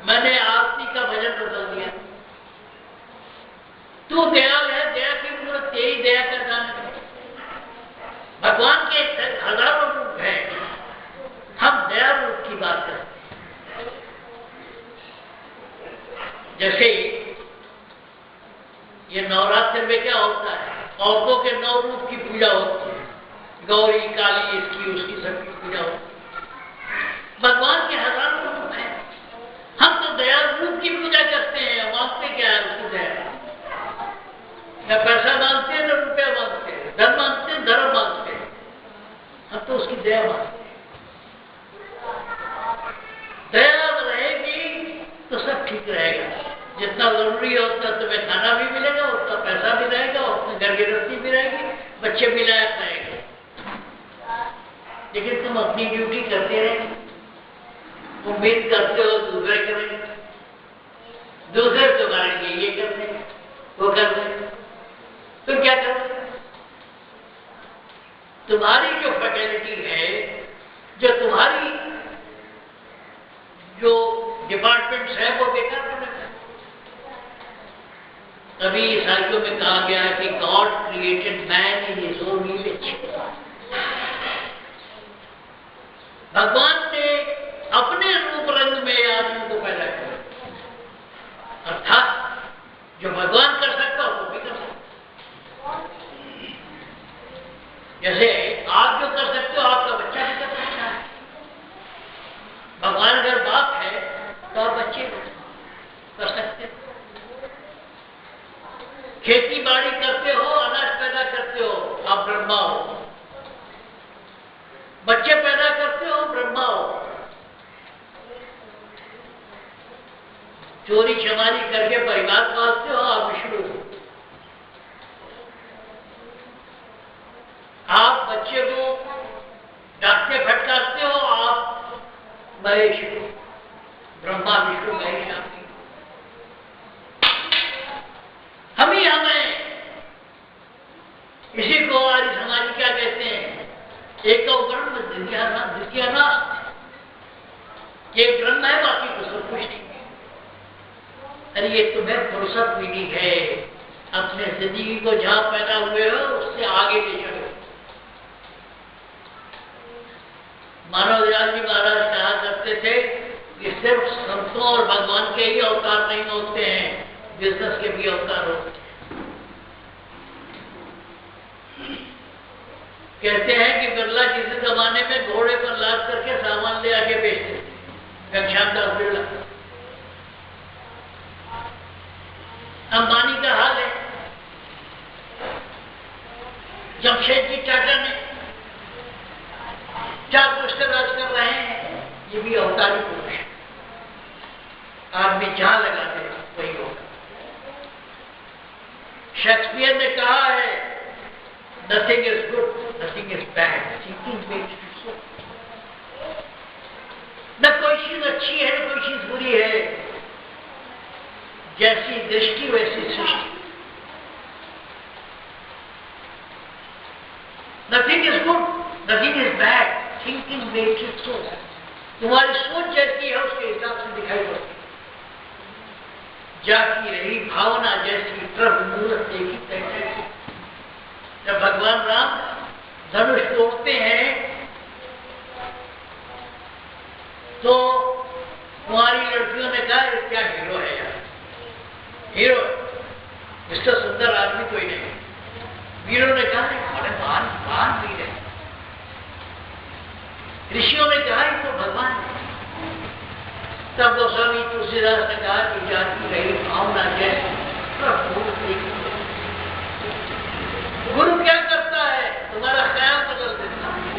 मैंने आरती का भजन बदल दिया, तू दयाल है, दया की जरूरत तेरी दया कर जाने। भगवान के हजारों रूप है, हम दया रूप की बात करते हैं। जैसे ये नवरात्र में क्या होता है, औरतों के 9 रूप की पूजा होती है, गौरी काली इसकी उसकी सबकी पूजा होती है। भगवान के हजारों रूप हैं, हम तो दया रूप की पूजा करते हैं। मांगते क्या है उसकी दया? न पैसा मांगते हैं, न रुपया मांगते हैं, धन मांगते हैं, धर्म मांगते हैं, हम तो उसकी दया मांगते हैं। दया रहेगी तो सब ठीक रहेगा। जितना जरूरी है उतना तुम्हें खाना भी मिलेगा, उतना पैसा भी रहेगा, उतना घर गृहस्थी भी रहेगी, बच्चे भी लायक रहेंगे। लेकिन तुम अपनी ड्यूटी करते रहे, उम्मीद करते हो दूसरे करेंगे, दूसरे तुम्हारे लिए ये कर देंगे, वो कर देंगे, तुम क्या करोगे? तुम्हारी जो फैकल्टी है, जो तुम्हारी जो डिपार्टमेंट्स है, वो बेकार बनेगा। तभी ईसाइयों में कहा गया है कि God created man in his own image. भगवान ने अपने रूप रंग में आदमी को पैदा किया, अर्थात जो भगवान कर सकता हो वो भी कर सकता। जैसे आप जो कर सकते हो आपका बच्चा खेती बाड़ी करते हो, अनाज पैदा करते हो, आप ब्रह्मा हो। बच्चे पैदा करते हो, ब्रह्मा हो। चोरी चमारी करके परिवार पालते हो, आप विष्णु हो। आप बच्चे को डांटते फटकारते हो, आप महेश हो। ब्रह्मा विष्णु महेश आप हम ही हमें। इसी को आर्य समाज क्या कहते हैं? एक तो ब्रह्म, द्वितीय नास्ति। एक ब्रह्म है, बाकी तो सब कुछ नहीं है। अरे ये तुम्हें फुर्सत मिली है, अपने जिंदगी को जहां पैदा हुए हो उससे आगे ले चलो। मानवदयाल जी महाराज कहा करते थे कि सिर्फ संतों और भगवान के ही अवतार नहीं होते हैं, बिजनेस के भी अवतार होते हैं। कहते हैं कि बिरला किसी जमाने में घोड़े पर लाद करके सामान ले आके बेचते थे, घनश्याम दास बिरला। अंबानी का हाल है, जमशेदजी टाटा ने 4 पुरस्कार राज कर रहे हैं, ये भी अवतारी पुरुष है। आदमी जहां लगा दे वही होगा। शेक्सपियर ने कहा है, nothing is good, nothing is bad, thinking makes it सो। न कोई चीज अच्छी है, न कोई चीज बुरी है। जैसी दृष्टि वैसी सृष्टि। Nothing is good, nothing is bad, thinking makes it so. तुम्हारी सोच जैसी है उसके हिसाब से दिखाई पड़ती। जाती रही भावना जैसी, प्रभु मूर्त देखी तैसी। जब भगवान राम धनुष तोड़ते हैं तो कुंवारी लड़कियों ने कहा क्या हीरो है यार, हीरो, इससे सुंदर आदमी कोई नहीं। वीरों ने कहा बड़े महान वीर है। ऋषियों ने कहा ये तो भगवान है। तब गोस्वामी तुलसीदास ने कहा कि जाती रही भावना जैसी, प्रभु देखी। गुरु क्या करता है? तुम्हारा ख्याल बदल देता है,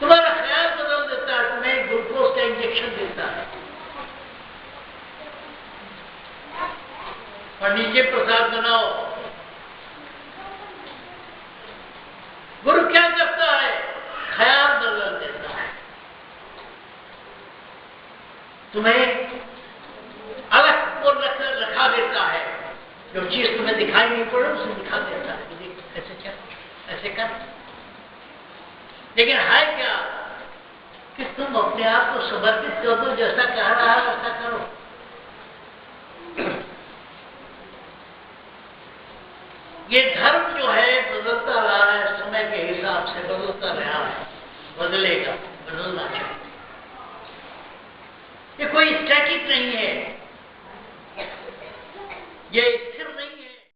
तुम्हारा ख्याल बदल देता है, तुम्हें ग्लूकोज का इंजेक्शन देता है और नीचे प्रसाद बनाओ। गुरु क्या करता है? ख्याल बदल देता है, तुम्हें अलग को रखा देता है। जो चीज तुम्हें दिखाई नहीं पड़े उसे दिखा देता है, ऐसे क्या, ऐसे कर। लेकिन है क्या कि तुम अपने आप को समर्पित कर दो, जैसा कह रहा है वैसा करो। ये धर्म जो है बदलता रहा है, समय के हिसाब से बदलता रहा है, बदलेगा।